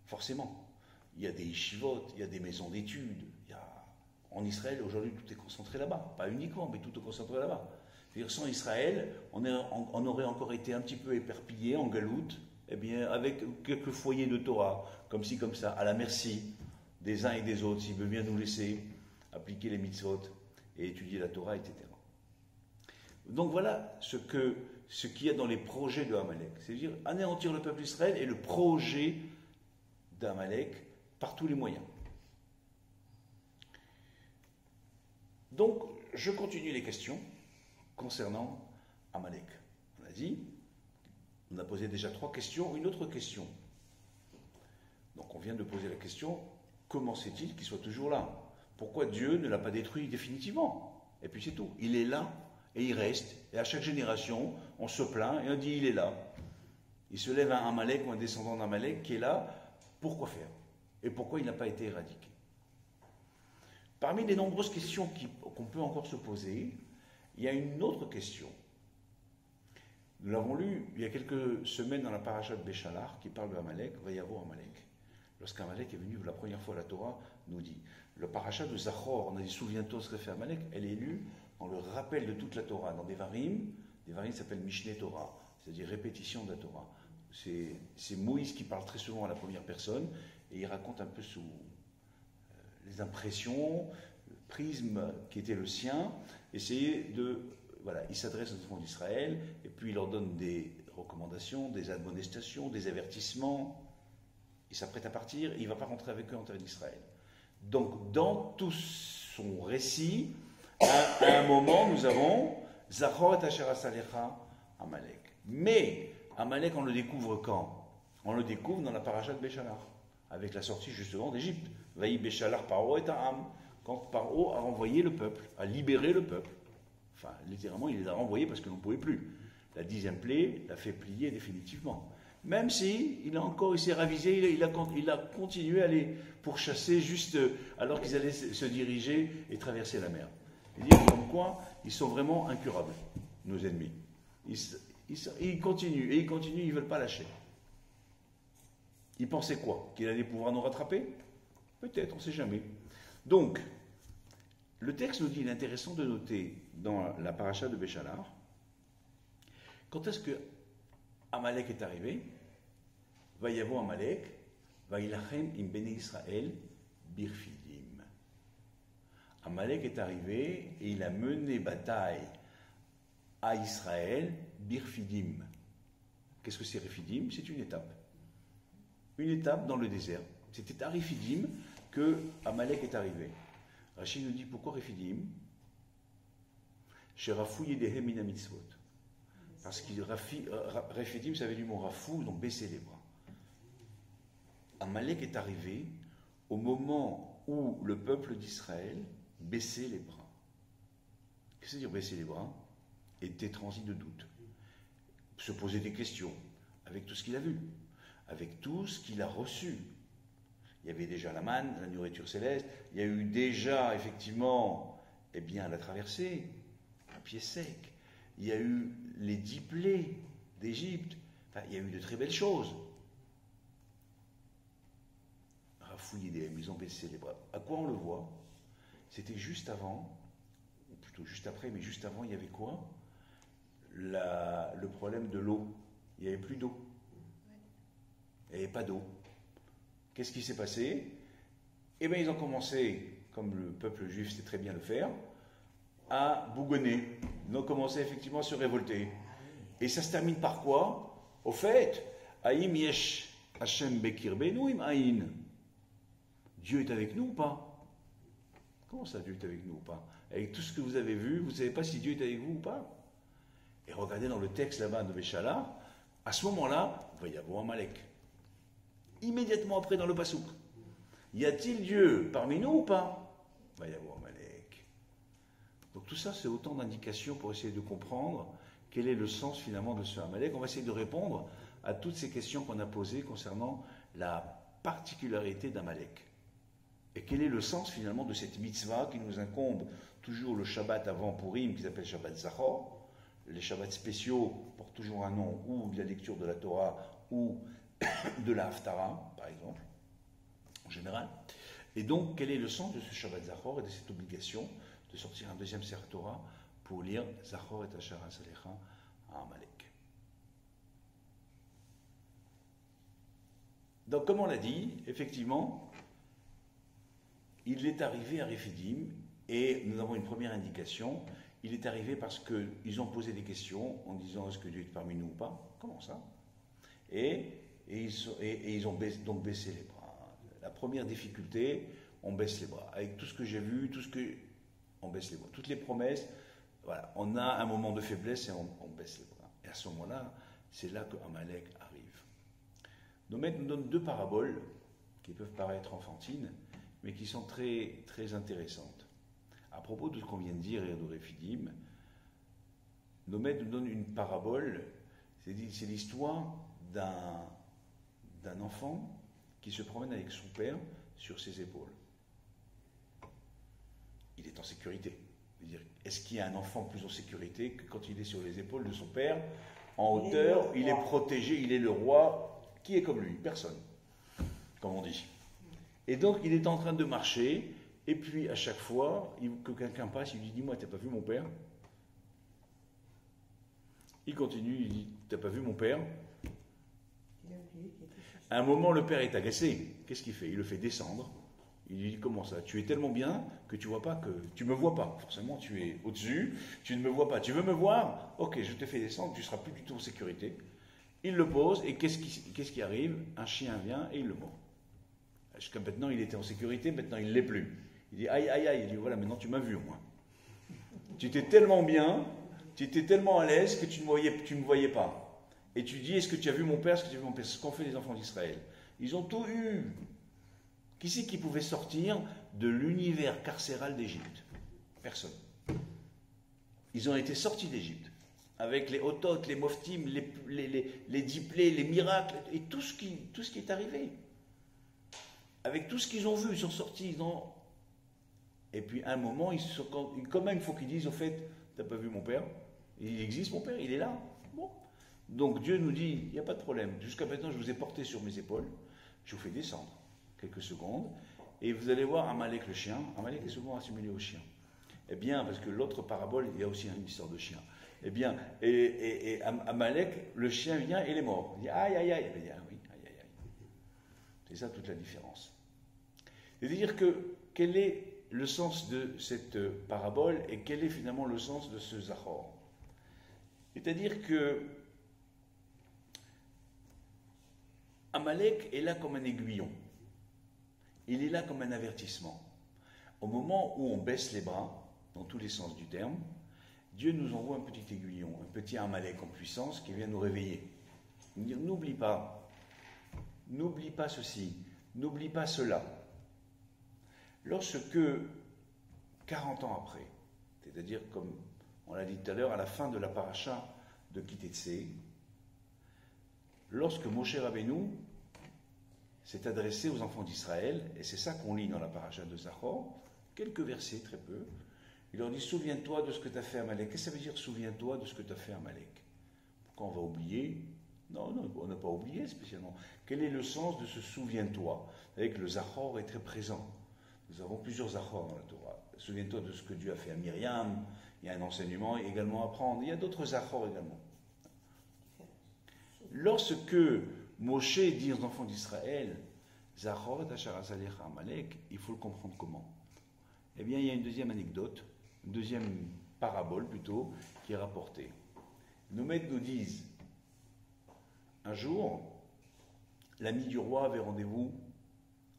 Forcément. Il y a des yeshivot, il y a des maisons d'études. En Israël, aujourd'hui, tout est concentré là-bas. Pas uniquement, mais tout est concentré là-bas. C'est-à-dire, sans Israël, on aurait encore été un petit peu éparpillé en galoute, eh bien, avec quelques foyers de Torah, comme ci, comme ça, à la merci des uns et des autres, s'ils veulent bien nous laisser appliquer les mitzvot et étudier la Torah, etc. Donc voilà ce qu'il y a dans les projets de Amalek. C'est-à-dire anéantir le peuple d'Israël et le projet d'Amalek par tous les moyens. Donc, je continue les questions concernant Amalek. On a dit, on a posé déjà 3 questions, une autre question. Donc on vient de poser la question, comment c'est-il qu'il soit toujours là? Pourquoi Dieu ne l'a pas détruit définitivement? Et puis c'est tout, il est là et il reste. Et à chaque génération, on se plaint et on dit il est là. Il se lève un Amalek ou un descendant d'Amalek qui est là, pourquoi faire? Et pourquoi il n'a pas été éradiqué? Parmi les nombreuses questions qu'on peut encore se poser, il y a une autre question. Nous l'avons lu il y a quelques semaines dans la paracha de Béchalar qui parle de Amalek, Vayavo Amalek. Lorsqu'Amalek est venu la première fois, la Torah nous dit, le paracha de Zachor, on a dit souviens-toi ce que fait Amalek, elle est lue dans le rappel de toute la Torah, dans des varim s'appellent Mishneh Torah, c'est-à-dire répétition de la Torah. C'est Moïse qui parle très souvent à la première personne et il raconte un peu sous les impressions, le prisme qui était le sien, voilà, il s'adresse aux enfants d'Israël et puis il leur donne des recommandations, des admonestations, des avertissements. Il s'apprête à partir et il ne va pas rentrer avec eux en terre d'Israël. Donc, dans tout son récit, à un moment, nous avons Zachor et Asher Asalecha Amalek. Mais Amalek, on le découvre quand? On le découvre dans la paracha de Béchalar, avec la sortie justement d'Égypte. Vaï Béchalar Paro et Ta'am, quand Paro a renvoyé le peuple, a libéré le peuple. Enfin, littéralement, il les a renvoyés parce qu'ils n'en pouvaient plus. La 10e plaie l'a fait plier définitivement. Même si il s'est ravisé, il a continué à les pourchasser juste alors qu'ils allaient se diriger et traverser la mer. C'est-à-dire comme quoi, ils sont vraiment incurables, nos ennemis. Ils continuent, ils ne veulent pas lâcher. Ils pensaient quoi? Qu'il allait pouvoir nous rattraper? Peut-être, on ne sait jamais. Donc, le texte nous dit, il est intéressant de noter dans la paracha de Béchalar, quand est-ce que Amalek est arrivé? Vayavo Amalek, Vailachem im Bnei Israël birfidim. Amalek est arrivé et il a mené bataille à Israël birfidim. Qu'est-ce que c'est Refidim? C'est une étape. Une étape dans le désert. C'était à Refidim que Amalek est arrivé. Rachid nous dit pourquoi Refidim? Chez Rafou Yedehem min mitzvot. Parce que Refidim, ça veut dire du mot Rafou, donc baisser les bras. Amalek est arrivé au moment où le peuple d'Israël baissait les bras. Qu'est-ce que ça veut dire baisser les bras? Était transi de doute. se poser des questions avec tout ce qu'il a vu, avec tout ce qu'il a reçu. Il y avait déjà la manne, la nourriture céleste, il y a eu déjà, effectivement, eh bien, la traversée, à pied sec. Il y a eu les 10 plaies d'Égypte. Enfin, il y a eu de très belles choses. Rafouiller des ils ont baissé les bras. À quoi on le voit? C'était juste avant, ou plutôt juste après, mais juste avant, il y avait quoi? Le problème de l'eau. Il n'y avait plus d'eau. Il n'y avait pas d'eau. Qu'est-ce qui s'est passé? Eh bien, ils ont commencé, comme le peuple juif sait très bien le faire, à bougonner. Ils ont commencé effectivement à se révolter. Et ça se termine par quoi? Au fait, Haïm yesh Hashem bekir benu im haïn. Dieu est avec nous ou pas? Comment ça, Dieu est avec nous ou pas? Avec tout ce que vous avez vu, vous ne savez pas si Dieu est avec vous ou pas? Et regardez dans le texte là-bas de Béchala, à ce moment-là, il va y avoir Amalek. Immédiatement après dans le Passouk. Y a-t-il Dieu parmi nous ou pas? Il va y avoir Amalek. Donc tout ça, c'est autant d'indications pour essayer de comprendre quel est le sens finalement de ce Amalek. On va essayer de répondre à toutes ces questions qu'on a posées concernant la particularité d'Amalek. Et quel est le sens finalement de cette mitzvah qui nous incombe toujours le Shabbat avant Purim, qui s'appelle Shabbat Zachor. Les Shabbats spéciaux portent toujours un nom, ou de la lecture de la Torah, ou de la Haftara, par exemple, en général. Et donc, quel est le sens de ce Shabbat Zachor et de cette obligation de sortir un deuxième Sefer Torah pour lire Zachor et Asher Asalecha à Amalek? Donc, comme on l'a dit, effectivement, il est arrivé à Rephidim, et nous avons une première indication. Il est arrivé parce qu'ils ont posé des questions en disant est-ce que Dieu est parmi nous ou pas? Comment ça? Et ils ont donc baissé les bras. La première difficulté, on baisse les bras. Avec tout ce que j'ai vu, on baisse les bras. Toutes les promesses, voilà, on a un moment de faiblesse et on baisse les bras. Et à ce moment-là, c'est là que Amalek arrive. Nos maîtres nous donnent deux paraboles qui peuvent paraître enfantines, mais qui sont très, très intéressantes. À propos de ce qu'on vient de dire et de Rephidim, nos maîtres nous donnent une parabole, c'est l'histoire d'un enfant qui se promène avec son père sur ses épaules. Il est en sécurité. Est-ce qu'il y a un enfant plus en sécurité que quand il est sur les épaules de son père, en hauteur, il est protégé, il est le roi, qui est comme lui? Personne, comme on dit. Et donc il est en train de marcher, et puis à chaque fois que quelqu'un passe, il lui dit dis-moi, t'as pas vu mon père? Il continue, il dit t'as pas vu mon père? À un moment, le père est agacé. Qu'est-ce qu'il fait? Il le fait descendre. Il lui dit comment ça? Tu es tellement bien que tu vois pas que tu me vois pas. Forcément, tu es au-dessus, tu ne me vois pas. Tu veux me voir? Ok, je te fais descendre, tu seras plus du tout en sécurité. Il le pose, et qu'est-ce qui arrive? Un chien vient et il le mord. Jusqu'à maintenant, il était en sécurité, maintenant il ne l'est plus. Il dit aïe, aïe, aïe. Il dit voilà, maintenant tu m'as vu au moins. Tu étais tellement bien, tu étais tellement à l'aise que tu ne me voyais pas. Et tu dis est-ce que tu as vu mon père? Est-ce que tu as vu mon père? C'est ce qu'ont fait les enfants d'Israël. Ils ont tout eu. Qui c'est qui pouvait sortir de l'univers carcéral d'Égypte? Personne. Ils ont été sortis d'Égypte. Avec les hototes, les moftim, les diplés, les miracles, et tout ce qui est arrivé. Avec tout ce qu'ils ont vu, ils sont sortis. Et puis à un moment, quand même, il faut qu'ils disent au fait, t'as pas vu mon père? Il existe mon père, il est là. Bon. Donc Dieu nous dit, il n'y a pas de problème. Jusqu'à maintenant, je vous ai porté sur mes épaules. Je vous fais descendre quelques secondes. Et vous allez voir Amalek le chien. Amalek est souvent assimilé au chien. Eh bien, parce que l'autre parabole, il y a aussi une histoire de chien. Eh bien, et Amalek, le chien vient et il est mort. Il dit aïe, aïe, aïe. Il dit ah oui, aïe, aïe, aïe. C'est ça toute la différence. C'est-à-dire que quel est le sens de cette parabole et quel est finalement le sens de ce Zachor? C'est-à-dire que Amalek est là comme un aiguillon. Il est là comme un avertissement. Au moment où on baisse les bras, dans tous les sens du terme, Dieu nous envoie un petit aiguillon, un petit Amalek en puissance qui vient nous réveiller. Nous dire n'oublie pas ceci, n'oublie pas cela. Lorsque, 40 ans après, c'est-à-dire comme on l'a dit tout à l'heure, à la fin de la paracha de Kitetsé, lorsque Moshe Rabbeinu s'est adressé aux enfants d'Israël, et c'est ça qu'on lit dans la paracha de Zachor, quelques versets, très peu, il leur dit, souviens-toi de ce que tu as fait à Amalek. Qu'est-ce que ça veut dire, souviens-toi de ce que tu as fait à Amalek? Pourquoi on va oublier? Non, on n'a pas oublié spécialement. Quel est le sens de ce souviens-toi? Vous savez que le Zachor est très présent. Nous avons plusieurs Zachor dans la Torah. Souviens-toi de ce que Dieu a fait à Myriam, il y a un enseignement également à prendre. Il y a d'autres Zachor également. Lorsque Moshe dit aux enfants d'Israël, Zachor et Asher Azalecha Amalek, il faut le comprendre comment? Eh bien, il y a une deuxième anecdote, une deuxième parabole plutôt, qui est rapportée. Nos maîtres nous disent, un jour, l'ami du roi avait rendez-vous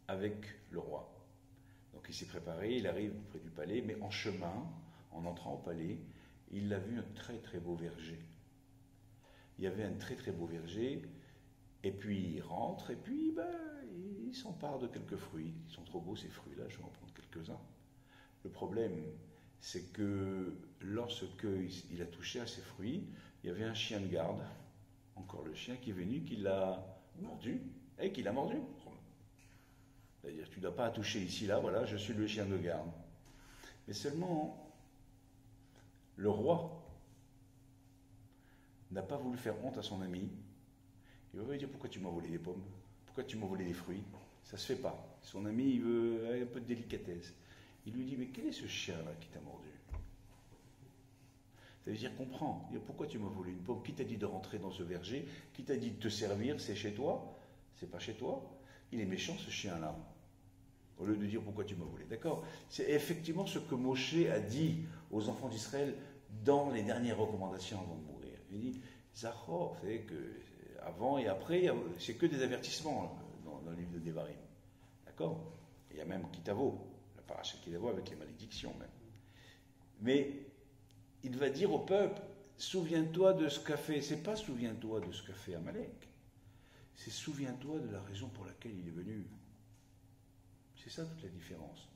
avec le roi. Donc il s'est préparé, il arrive près du palais, mais en chemin, en entrant au palais, il a vu un très très beau verger. Il y avait un très très beau verger, et puis il rentre, et puis il s'empare de quelques fruits. Ils sont trop beaux ces fruits-là, je vais en prendre quelques-uns. Le problème, c'est que lorsqu'il a touché à ces fruits, il y avait un chien de garde, encore le chien qui est venu, qui l'a mordu, et qui l'a mordu. C'est-à-dire, tu ne dois pas toucher ici, là, voilà, je suis le chien de garde. Mais seulement, le roi n'a pas voulu faire honte à son ami. Il va lui dire, pourquoi tu m'as volé des pommes? Pourquoi tu m'as volé des fruits? Ça ne se fait pas. Son ami, il veut un peu de délicatesse. Il lui dit, mais quel est ce chien-là qui t'a mordu? Ça veut dire, comprends. Pourquoi tu m'as volé une pomme? Qui t'a dit de rentrer dans ce verger? Qui t'a dit de te servir? C'est chez toi? C'est pas chez toi? Il est méchant, ce chien-là. Au lieu de dire, pourquoi tu m'as volé? D'accord? C'est effectivement ce que Moshe a dit aux enfants d'Israël dans les dernières recommandations avant de mourir. Il dit, Zachor, vous savez que avant et après, c'est que des avertissements dans le livre de Devarim. D'accord? Il y a même Kitavo, la paracha Kitavo avec les malédictions même. Mais il va dire au peuple, souviens-toi de ce qu'a fait, c'est pas souviens-toi de ce qu'a fait Amalek, c'est souviens-toi de la raison pour laquelle il est venu. C'est ça toute la différence.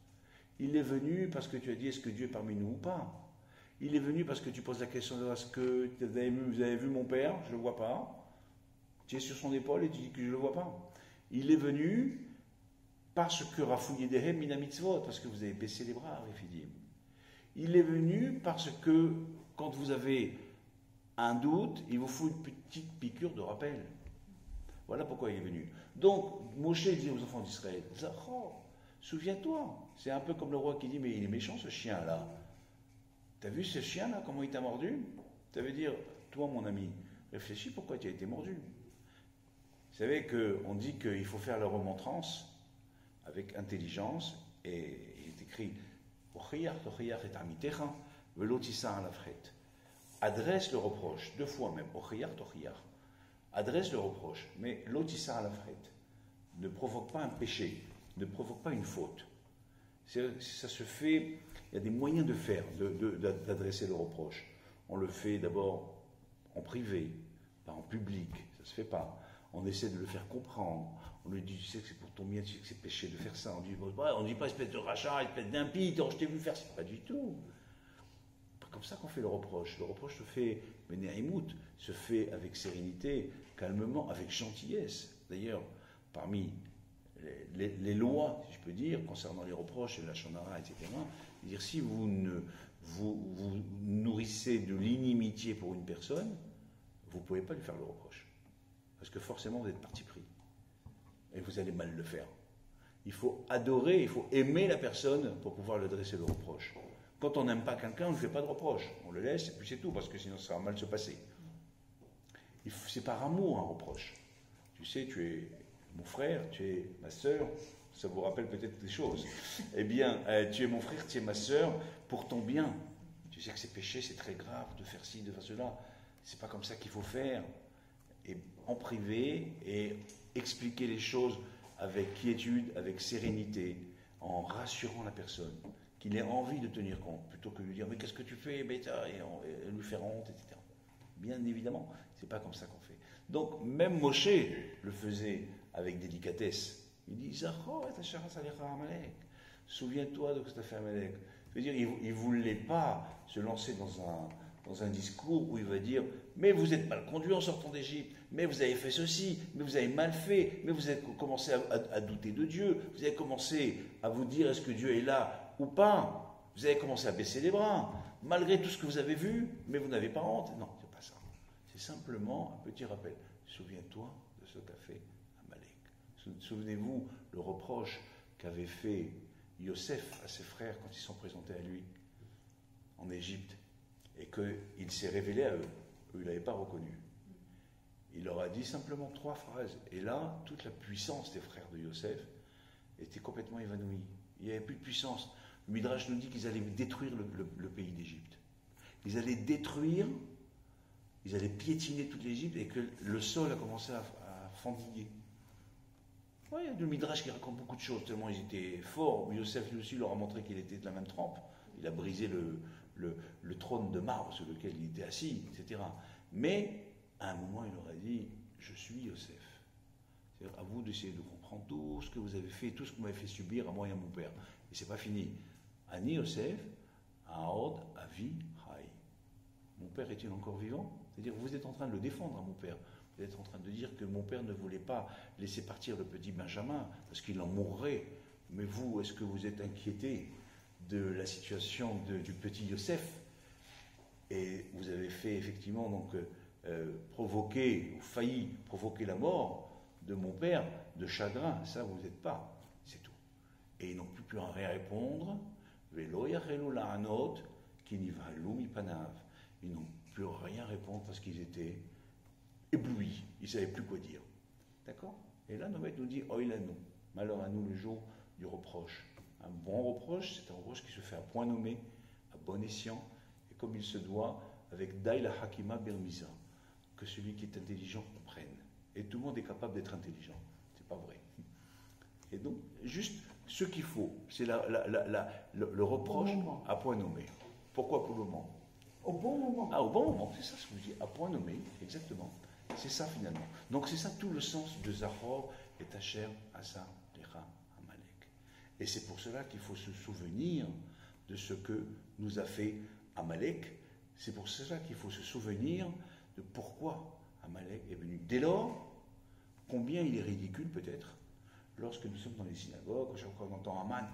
Il est venu parce que tu as dit, est-ce que Dieu est parmi nous ou pas? Il est venu parce que tu poses la question de, est-ce que vous avez vu mon père? Je ne le vois pas. Tu es sur son épaule et tu dis que je ne le vois pas. Il est venu parce que Rafouye Dehem mina mitzvot, parce que vous avez baissé les bras, Rifidim. Il est venu parce que quand vous avez un doute, il vous faut une petite piqûre de rappel. Voilà pourquoi il est venu. Donc, Moshe dit aux enfants d'Israël, Zachor, souviens-toi. C'est un peu comme le roi qui dit, mais il est méchant ce chien-là. T'as vu ce chien-là, comment il t'a mordu? Ça veut dire, toi mon ami, réfléchis pourquoi tu as été mordu. Vous savez qu'on dit qu'il faut faire la remontrance avec intelligence, et il est écrit, adresse le reproche, 2 fois même, adresse le reproche, mais l'otissa à la frette ne provoque pas un péché, ne provoque pas une faute. Ça se fait, il y a des moyens de faire, d'adresser le reproche. On le fait d'abord en privé, pas en public, ça ne se fait pas. On essaie de le faire comprendre. On lui dit, tu sais que c'est pour ton bien, tu sais que c'est péché de faire ça. On ne dit pas espèce de rachat, espèce d'impie, je t'ai vu faire ça. Pas du tout. C'est comme ça qu'on fait le reproche. Le reproche se fait, Benéaïmout, se fait avec sérénité, calmement, avec gentillesse. D'ailleurs, parmi les lois, si je peux dire, concernant les reproches et la shonara, etc., dire si vous nourrissez de l'inimitié pour une personne, vous ne pouvez pas lui faire le reproche. Parce que forcément, vous êtes parti pris. Et vous allez mal le faire. Il faut adorer, il faut aimer la personne pour pouvoir lui adresser le reproche. Quand on n'aime pas quelqu'un, on ne lui fait pas de reproche. On le laisse et puis c'est tout, parce que sinon ça va mal se passer. C'est par amour un reproche. Tu sais, tu es mon frère, tu es ma sœur, ça vous rappelle peut-être des choses. Eh bien, tu es mon frère, tu es ma sœur, pour ton bien. Tu sais que c'est péché, c'est très grave de faire ci, de faire cela. C'est pas comme ça qu'il faut faire. Et en privé, et expliquer les choses avec quiétude, avec sérénité, en rassurant la personne, qu'il ait envie de tenir compte, plutôt que de lui dire « mais qu'est-ce que tu fais, bêta ?» et lui faire honte, etc. Bien évidemment, c'est pas comme ça qu'on fait. Donc, même Moshe le faisait avec délicatesse. Il dit « Zachor et Asher Azalecha Amalek » souviens-toi de ce que tu as fait à Amalek. Je veux dire, il ne voulait pas se lancer dans un discours où il va dire « Mais vous êtes mal conduit en sortant d'Égypte, mais vous avez fait ceci, mais vous avez mal fait, mais vous avez commencé à douter de Dieu, vous avez commencé à vous dire est-ce que Dieu est là ou pas, vous avez commencé à baisser les bras, malgré tout ce que vous avez vu, mais vous n'avez pas honte. » Non, c'est pas ça. C'est simplement un petit rappel. Souviens-toi de ce qu'a fait Amalek. Souvenez-vous le reproche qu'avait fait Yosef à ses frères quand ils sont présentés à lui en Égypte et qu'il s'est révélé à eux. Eux, ils ne l'avaient pas reconnu. Il leur a dit simplement 3 phrases. Et là, toute la puissance des frères de Yosef était complètement évanouie. Il n'y avait plus de puissance. Le Midrash nous dit qu'ils allaient détruire le pays d'Égypte. Ils allaient détruire, ils allaient piétiner toute l'Égypte et que le sol a commencé à fendiller. Ouais, il y a du Midrash qui raconte beaucoup de choses, tellement ils étaient forts. Yosef lui aussi leur a montré qu'il était de la même trempe. Il a brisé le trône de marbre sur lequel il était assis, etc. Mais, à un moment, il leur a dit « Je suis Yosef. C'est-à-dire, à vous d'essayer de comprendre tout ce que vous avez fait, tout ce que vous m'avez fait subir à moi et à mon père. Et c'est pas fini. Ani Yosef, Aod, Avi, Haï. Mon père est-il encore vivant? C'est-à-dire, vous êtes en train de le défendre à mon père. Vous êtes en train de dire que mon père ne voulait pas laisser partir le petit Benjamin parce qu'il en mourrait. Mais vous, est-ce que vous êtes inquiété de la situation du petit Yosef? Et vous avez fait effectivement donc provoquer, ou failli provoquer la mort de mon père de chagrin. Ça, vous n'êtes pas. C'est tout. Et ils n'ont plus pu rien répondre. Ils n'ont plus rien répondre parce qu'ils étaient éblouis. Ils ne savaient plus quoi dire. D'accord? Et là, Nomet nous dit « Oïl à nous ». Malheur à nous le jour du reproche. Un bon reproche, c'est un reproche qui se fait à point nommé, à bon escient, et comme il se doit, avec Daïla Hakima Bermiza, que celui qui est intelligent comprenne. Et tout le monde est capable d'être intelligent. C'est pas vrai. Et donc, juste ce qu'il faut, c'est le reproche à point nommé. Pourquoi pour le moment? Au bon moment. Ah, au bon moment, c'est ça ce que je dis, à point nommé, exactement. C'est ça finalement. Donc c'est ça tout le sens de Zachor et Tacher, Asa, Lecha, Amalek. Et c'est pour cela qu'il faut se souvenir de ce que nous a fait Amalek. C'est pour cela qu'il faut se souvenir de pourquoi Amalek est venu. Dès lors, combien il est ridicule peut-être, lorsque nous sommes dans les synagogues, chaque fois qu'on entend Aman,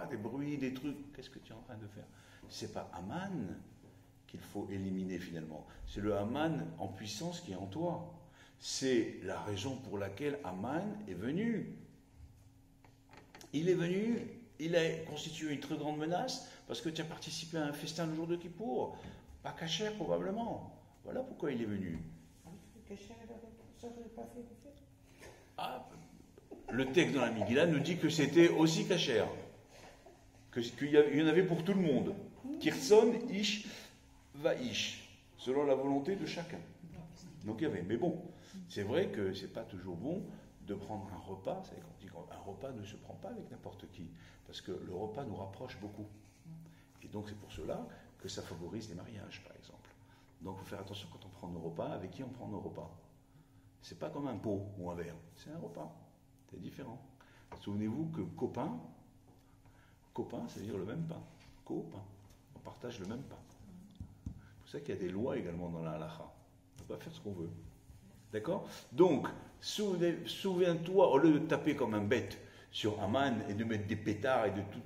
des bruits, des trucs, qu'est-ce que tu es en train de faire? C'est pas Aman qu'il faut éliminer finalement. C'est le Haman en puissance qui est en toi. C'est la raison pour laquelle Haman est venu. Il est venu, il a constitué une très grande menace parce que tu as participé à un festin le jour de Kippour, pas Kacher probablement. Voilà pourquoi il est venu. Ah, le texte dans la Megillah nous dit que c'était aussi Kacher, qu'il y en avait pour tout le monde. Kirson, Ish, Vaïch, selon la volonté de chacun. Donc il y avait. Mais bon, c'est vrai que c'est pas toujours bon de prendre un repas. Vous savez, quand on dit qu'un repas ne se prend pas avec n'importe qui, parce que le repas nous rapproche beaucoup. Et donc c'est pour cela que ça favorise les mariages, par exemple. Donc il faut faire attention quand on prend nos repas, avec qui on prend nos repas. C'est pas comme un pot ou un verre, c'est un repas. C'est différent. Souvenez-vous que copain, ça veut dire le même pain. Copain, on partage le même pain. C'est pour ça qu'il y a des lois également dans la halakha. On ne peut pas faire ce qu'on veut. D'accord? Donc, souviens-toi, au lieu de taper comme un bête sur Haman et de mettre des pétards et de tout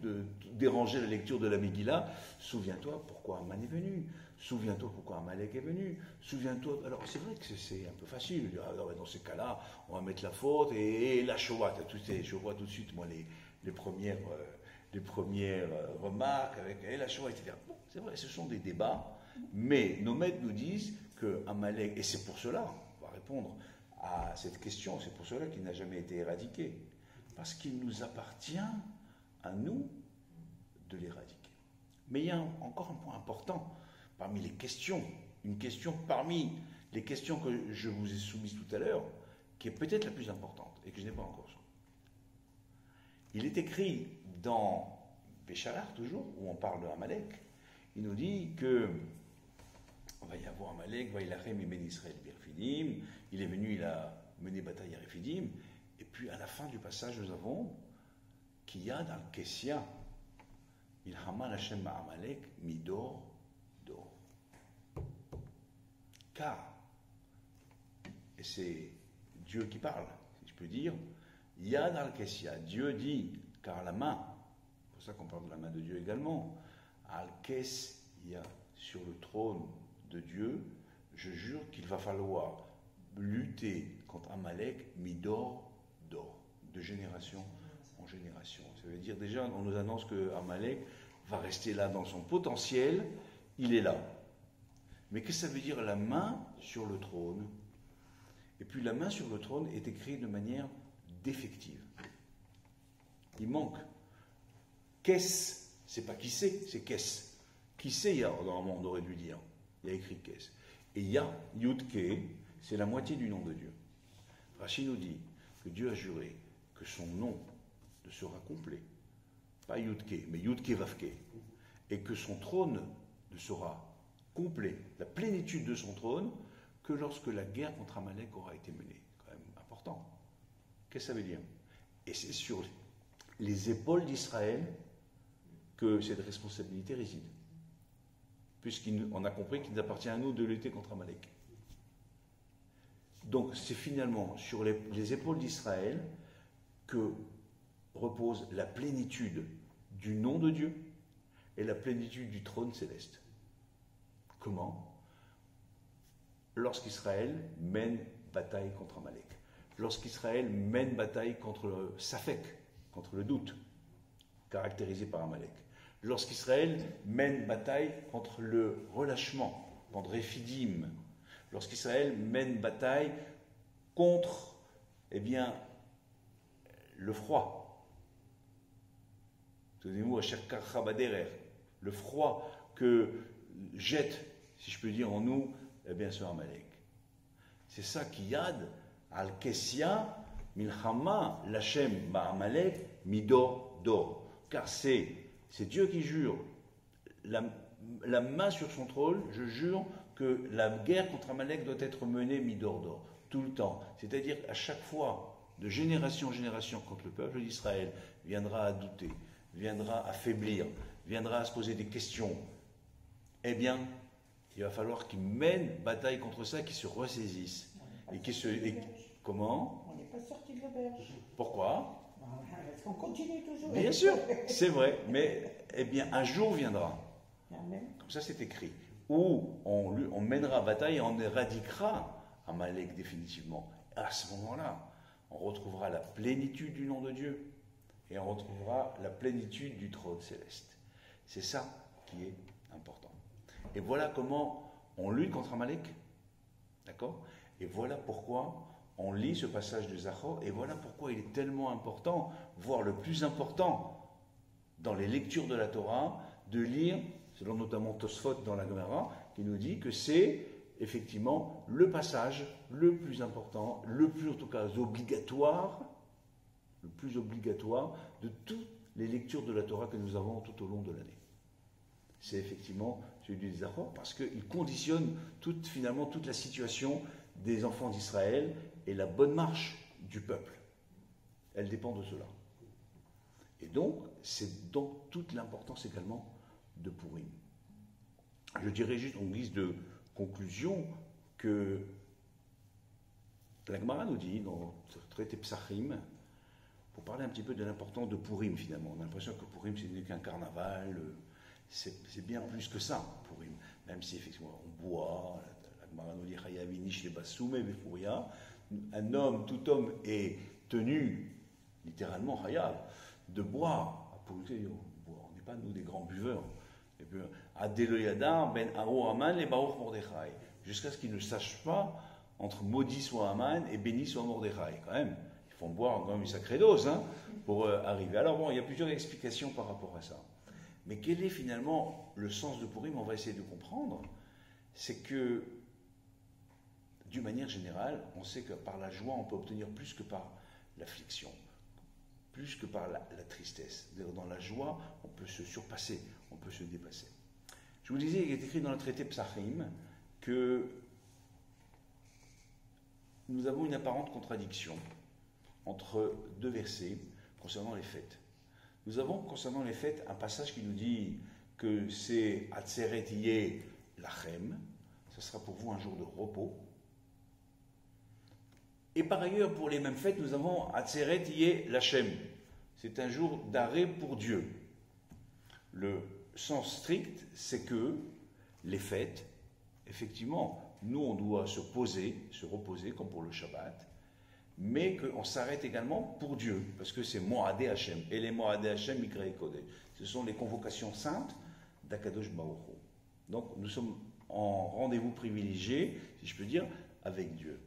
déranger la lecture de la Megillah, souviens-toi pourquoi Haman est venu. Souviens-toi pourquoi Amalek est venu. Souviens-toi. Alors, c'est vrai que c'est un peu facile de dire, alors, dans ces cas-là, on va mettre la faute et la Shoah. Je vois tout de suite, moi, les premières remarques avec la Shoah, etc. Bon, c'est vrai, ce sont des débats. Mais nos maîtres nous disent que Amalek, et c'est pour cela, on va répondre à cette question, c'est pour cela qu'il n'a jamais été éradiqué, parce qu'il nous appartient à nous de l'éradiquer. Mais il y a encore un point important parmi les questions, une question parmi les questions que je vous ai soumises tout à l'heure, qui est peut-être la plus importante et que je n'ai pas encore soumie. Il est écrit dans Béchalar, toujours, où on parle de Amalek, il nous dit que on va y avoir Amalek, va ilachem ibn Israël birfidim, il est venu, il a mené bataille à Refidim, et puis à la fin du passage, nous avons qu'il y a dans le Kessia, il haman Hashem Amalek midor dor. car, et c'est Dieu qui parle, si je peux dire, Yad al-Kessia, Dieu dit, car la main, c'est pour ça qu'on parle de la main de Dieu également, al-Kessia, sur le trône de Dieu, je jure qu'il va falloir lutter contre Amalek, midor, d'or, de génération en génération. Ça veut dire déjà, on nous annonce que Amalek va rester là dans son potentiel, il est là. Mais qu'est-ce que ça veut dire la main sur le trône? Et puis la main sur le trône est écrite de manière défective. Il manque. Qu'est-ce? C'est pas qui c'est, c'est qu'est-ce. Qui c'est, il y a, normalement on aurait dû dire. Il y a écrit qu'est-ce. Et il y a Yud-Ke, c'est la moitié du nom de Dieu. Rashi nous dit que Dieu a juré que son nom ne sera complet. Pas Yud-Ke, mais Yud-Ke Vav-Ke. Et que son trône ne sera complet, la plénitude de son trône, que lorsque la guerre contre Amalek aura été menée. Quand même important. Qu'est-ce que ça veut dire? Et c'est sur les épaules d'Israël que cette responsabilité réside. Puisqu'on a compris qu'il appartient à nous de lutter contre Amalek. Donc c'est finalement sur les épaules d'Israël que repose la plénitude du nom de Dieu et la plénitude du trône céleste. Comment? Lorsqu'Israël mène bataille contre Amalek, lorsqu'Israël mène bataille contre le Safek, contre le doute, caractérisé par Amalek, lorsqu'Israël mène bataille contre le relâchement, contre Réphidim, lorsqu'Israël mène bataille contre, le froid. Tenez-vous à le froid que jette, si je peux dire en nous, ce Amalek. C'est ça qui yad al-Kessia milchama lachem ba'amalek midor dor. Car c'est Dieu qui jure, la main sur son trône, je jure que la guerre contre Amalek doit être menée midor dor, tout le temps. C'est-à-dire à chaque fois, de génération en génération, quand le peuple d'Israël viendra à douter, viendra à faiblir, viendra à se poser des questions, il va falloir qu'ils mènent bataille contre ça, qu'ils se ressaisissent. Comment? On n'est pas sorti de l'auberge. Pourquoi? Parce qu'on continue toujours. Bien sûr, c'est vrai, mais un jour viendra. Amen. Comme ça c'est écrit. Où on mènera bataille et on éradiquera Amalek définitivement. À ce moment-là, on retrouvera la plénitude du nom de Dieu et on retrouvera la plénitude du trône céleste. C'est ça qui est important. Et voilà comment on lutte contre Amalek. D'accord? Et voilà pourquoi on lit ce passage de Zachor, et voilà pourquoi il est tellement important, voire le plus important, dans les lectures de la Torah, de lire, selon notamment Tosfot dans la Gemara, qui nous dit que c'est effectivement le passage le plus important, le plus en tout cas obligatoire, le plus obligatoire de toutes les lectures de la Torah que nous avons tout au long de l'année. C'est effectivement celui du Zachor, parce qu'il conditionne finalement toute la situation des enfants d'Israël et la bonne marche du peuple. Elle dépend de cela. Et donc, c'est donc toute l'importance également de Purim. Je dirais juste en guise de conclusion que la Gemara nous dit, dans le traité Psachim, pour parler un petit peu de l'importance de Purim finalement. On a l'impression que Purim, ce n'est qu'un carnaval, c'est bien plus que ça, Purim. Même si effectivement on boit, la Gemara nous dit Hayavinish le Basoume Befuria, tout homme est tenu, littéralement Hayav, de boire. On n'est pas nous des grands buveurs. Et puis, Adeloyadar ben Aro Aman et Baruch Mordechai. Jusqu'à ce qu'ils ne sachent pas entre maudit soit Aman et béni soit Mordechai. Quand même, ils font boire quand même une sacrée dose pour arriver. Alors bon, il y a plusieurs explications par rapport à ça. Mais quel est finalement le sens de Purim? On va essayer de comprendre. C'est que, d'une manière générale, on sait que par la joie, on peut obtenir plus que par l'affliction, plus que par la tristesse. Dans la joie, on peut se surpasser, on peut se dépasser. Je vous disais, il est écrit dans le traité Psachim que nous avons une apparente contradiction entre deux versets concernant les fêtes. Nous avons, concernant les fêtes, un passage qui nous dit que c'est Atzeret Yeh Lachem, ce sera pour vous un jour de repos. Et par ailleurs, pour les mêmes fêtes, nous avons Atzeret Yeh Lachem. C'est un jour d'arrêt pour Dieu. Le sens strict, c'est que les fêtes, effectivement, nous on doit se poser, se reposer, comme pour le Shabbat, mais qu'on s'arrête également pour Dieu, parce que c'est Moadé Hashem. Et les Moadé Hashem, Mikrae Kodesh. Ce sont les convocations saintes d'Akadosh Baruch Hu. Donc nous sommes en rendez-vous privilégié, si je peux dire, avec Dieu.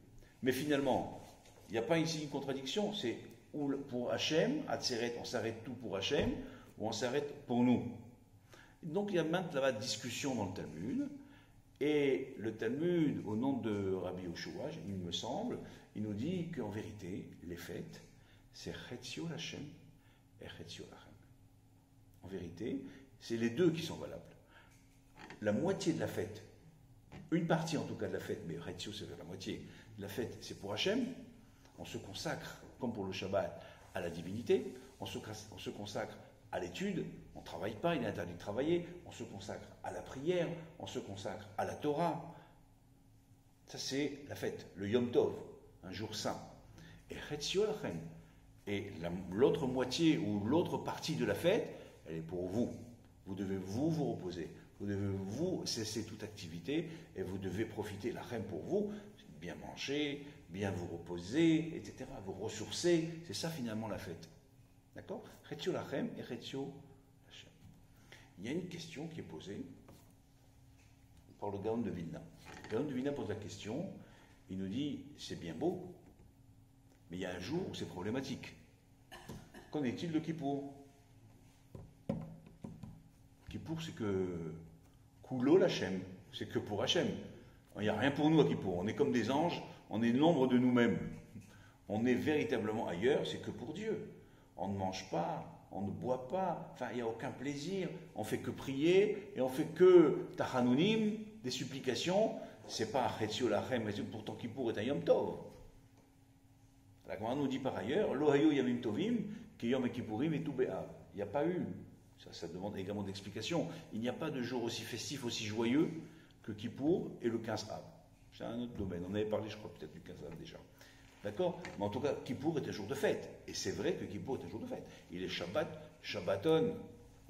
Mais finalement, il n'y a pas ici une contradiction, c'est ou pour Hachem, Atzeret, on s'arrête tout pour Hachem, ou on s'arrête pour nous. Donc il y a maintenant la discussion dans le Talmud, et le Talmud, au nom de Rabbi Yoshua, il me semble, il nous dit qu'en vérité, les fêtes, c'est Chetzio Hachem et Chetzio Lachem. En vérité, c'est les deux qui sont valables. La moitié de la fête, une partie en tout cas de la fête, mais Chetzio c'est la moitié de la fête, c'est pour Hachem. On se consacre, comme pour le Shabbat, à la divinité, on se consacre à l'étude, on ne travaille pas, il est interdit de travailler, on se consacre à la prière, on se consacre à la Torah. Ça c'est la fête, le Yom Tov, un jour saint. Et Chetzio Lachem, et l'autre moitié ou l'autre partie de la fête, elle est pour vous. Vous devez vous reposer, vous devez vous cesser toute activité et vous devez profiter Lachem pour vous, bien manger, bien vous reposer, etc., vous ressourcer. C'est ça finalement la fête. D'accord? Chetzio Lachem et Chetzio Hashem. Il y a une question qui est posée par le Gaon de Vilna. Le Gaon de Vilna pose la question, il nous dit, c'est bien beau, mais il y a un jour où c'est problématique. Qu'en est-il de Kippour? Kippour, c'est que Kulo Lachem, c'est que pour Hachem. Il n'y a rien pour nous à Kippour. On est comme des anges, on est l'ombre de nous-mêmes. On est véritablement ailleurs, c'est que pour Dieu. On ne mange pas, on ne boit pas, enfin il n'y a aucun plaisir, on fait que prier, et on fait que Tachanunim, des supplications, c'est pas Chetzio Lachem, pourtant Kippour est un Yom Tov. La Gemara nous dit par ailleurs, Lo hayu yamim tovim, ki yom kippourim et tout be'av. Il n'y a pas eu, ça demande également d'explication, il n'y a pas de jour aussi festif, aussi joyeux que Kippour et le 15 Av. C'est un autre domaine, on avait parlé je crois peut-être du 15 Av déjà. D'accord? Mais en tout cas, Kippour est un jour de fête. Et c'est vrai que Kippour est un jour de fête. Il est Shabbat, Shabbaton.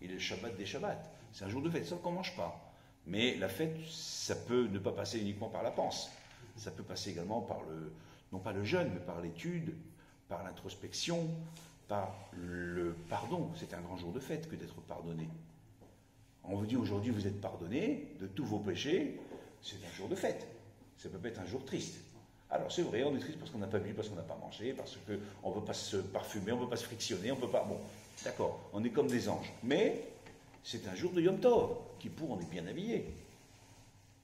Il est le Shabbat des Shabbats. C'est un jour de fête, ça qu'on ne mange pas. Mais la fête, ça peut ne pas passer uniquement par la panse. Ça peut passer également par non pas le jeûne, mais par l'étude, par l'introspection, par le pardon. C'est un grand jour de fête que d'être pardonné. On vous dit aujourd'hui, vous êtes pardonné de tous vos péchés. C'est un jour de fête. Ça peut pas être un jour triste. Alors c'est vrai, on est triste parce qu'on n'a pas bu, parce qu'on n'a pas mangé, parce qu'on ne veut pas se parfumer, on ne veut pas se frictionner, on ne peut pas... Bon, d'accord, on est comme des anges. Mais c'est un jour de Yom Tov, Kippour, on est bien habillé.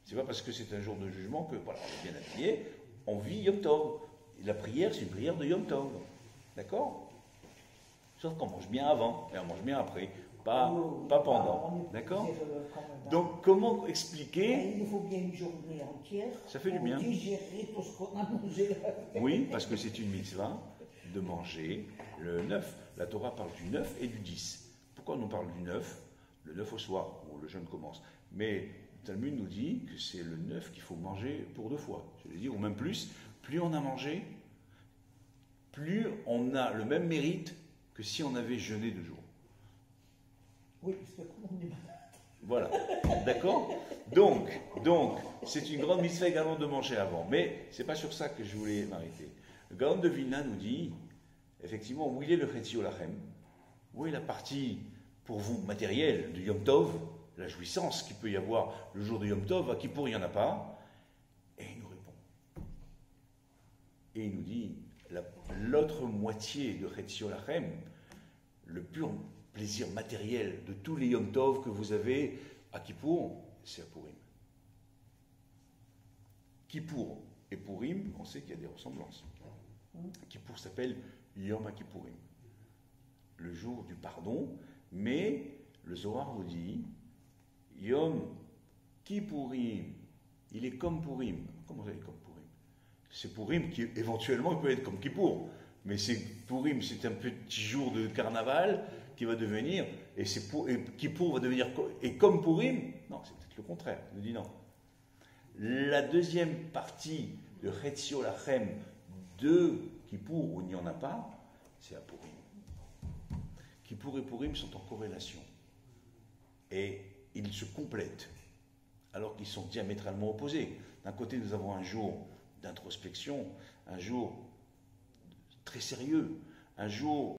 C'est pas parce que c'est un jour de jugement que, voilà, on est bien habillé, on vit Yom Tov. Et la prière, c'est une prière de Yom Tov. D'accord? Sauf qu'on mange bien avant, et on mange bien après, pas pendant. D'accord? Donc, comment expliquer... Il nous faut bien une journée entière ça fait du bien. pour digérer tout ce qu'on a mangé. Oui, parce que c'est une mitzvah de manger le 9. La Torah parle du 9 et du 10. Pourquoi on nous parle du 9? Le 9 au soir, où le jeûne commence. Mais le Talmud nous dit que c'est le 9 qu'il faut manger pour 2 fois. Je vais dire, ou même plus. Plus on a mangé, plus on a le même mérite que si on avait jeûné 2 jours. Oui, parce que comme on est malade. Voilà, d'accord? Donc, c'est une grande mitzvah également de manger avant. Mais c'est pas sur ça que je voulais m'arrêter. Le Gaon de Vilna nous dit, effectivement, où il est le Chetzio Lachem? Où est la partie, pour vous, matérielle du Yom Tov, la jouissance qu'il peut y avoir le jour de Yom Tov, à Kippour il n'y en a pas? Et il nous répond. Et il nous dit, l'autre moitié de Chetzio Lachem, le pur plaisir matériel de tous les Yom Tov que vous avez à Kippour, c'est à Purim. Kippour et Purim, on sait qu'il y a des ressemblances. Kippour s'appelle Yom HaKippourim, le jour du pardon, mais le Zohar nous dit Yom Kippourim, il est comme Purim. Comment ça, il est comme Purim? C'est Purim qui éventuellement peut être comme Kippour, mais Purim, c'est un petit jour de carnaval qui va devenir, et Kippour va devenir, et comme Purim, non, c'est peut-être le contraire, il nous dit non. La deuxième partie de Chetzio Lachem de Kippour, où il n'y en a pas, c'est à Purim. Kippour et Purim sont en corrélation. Et ils se complètent, alors qu'ils sont diamétralement opposés. D'un côté, nous avons un jour d'introspection, un jour très sérieux, un jour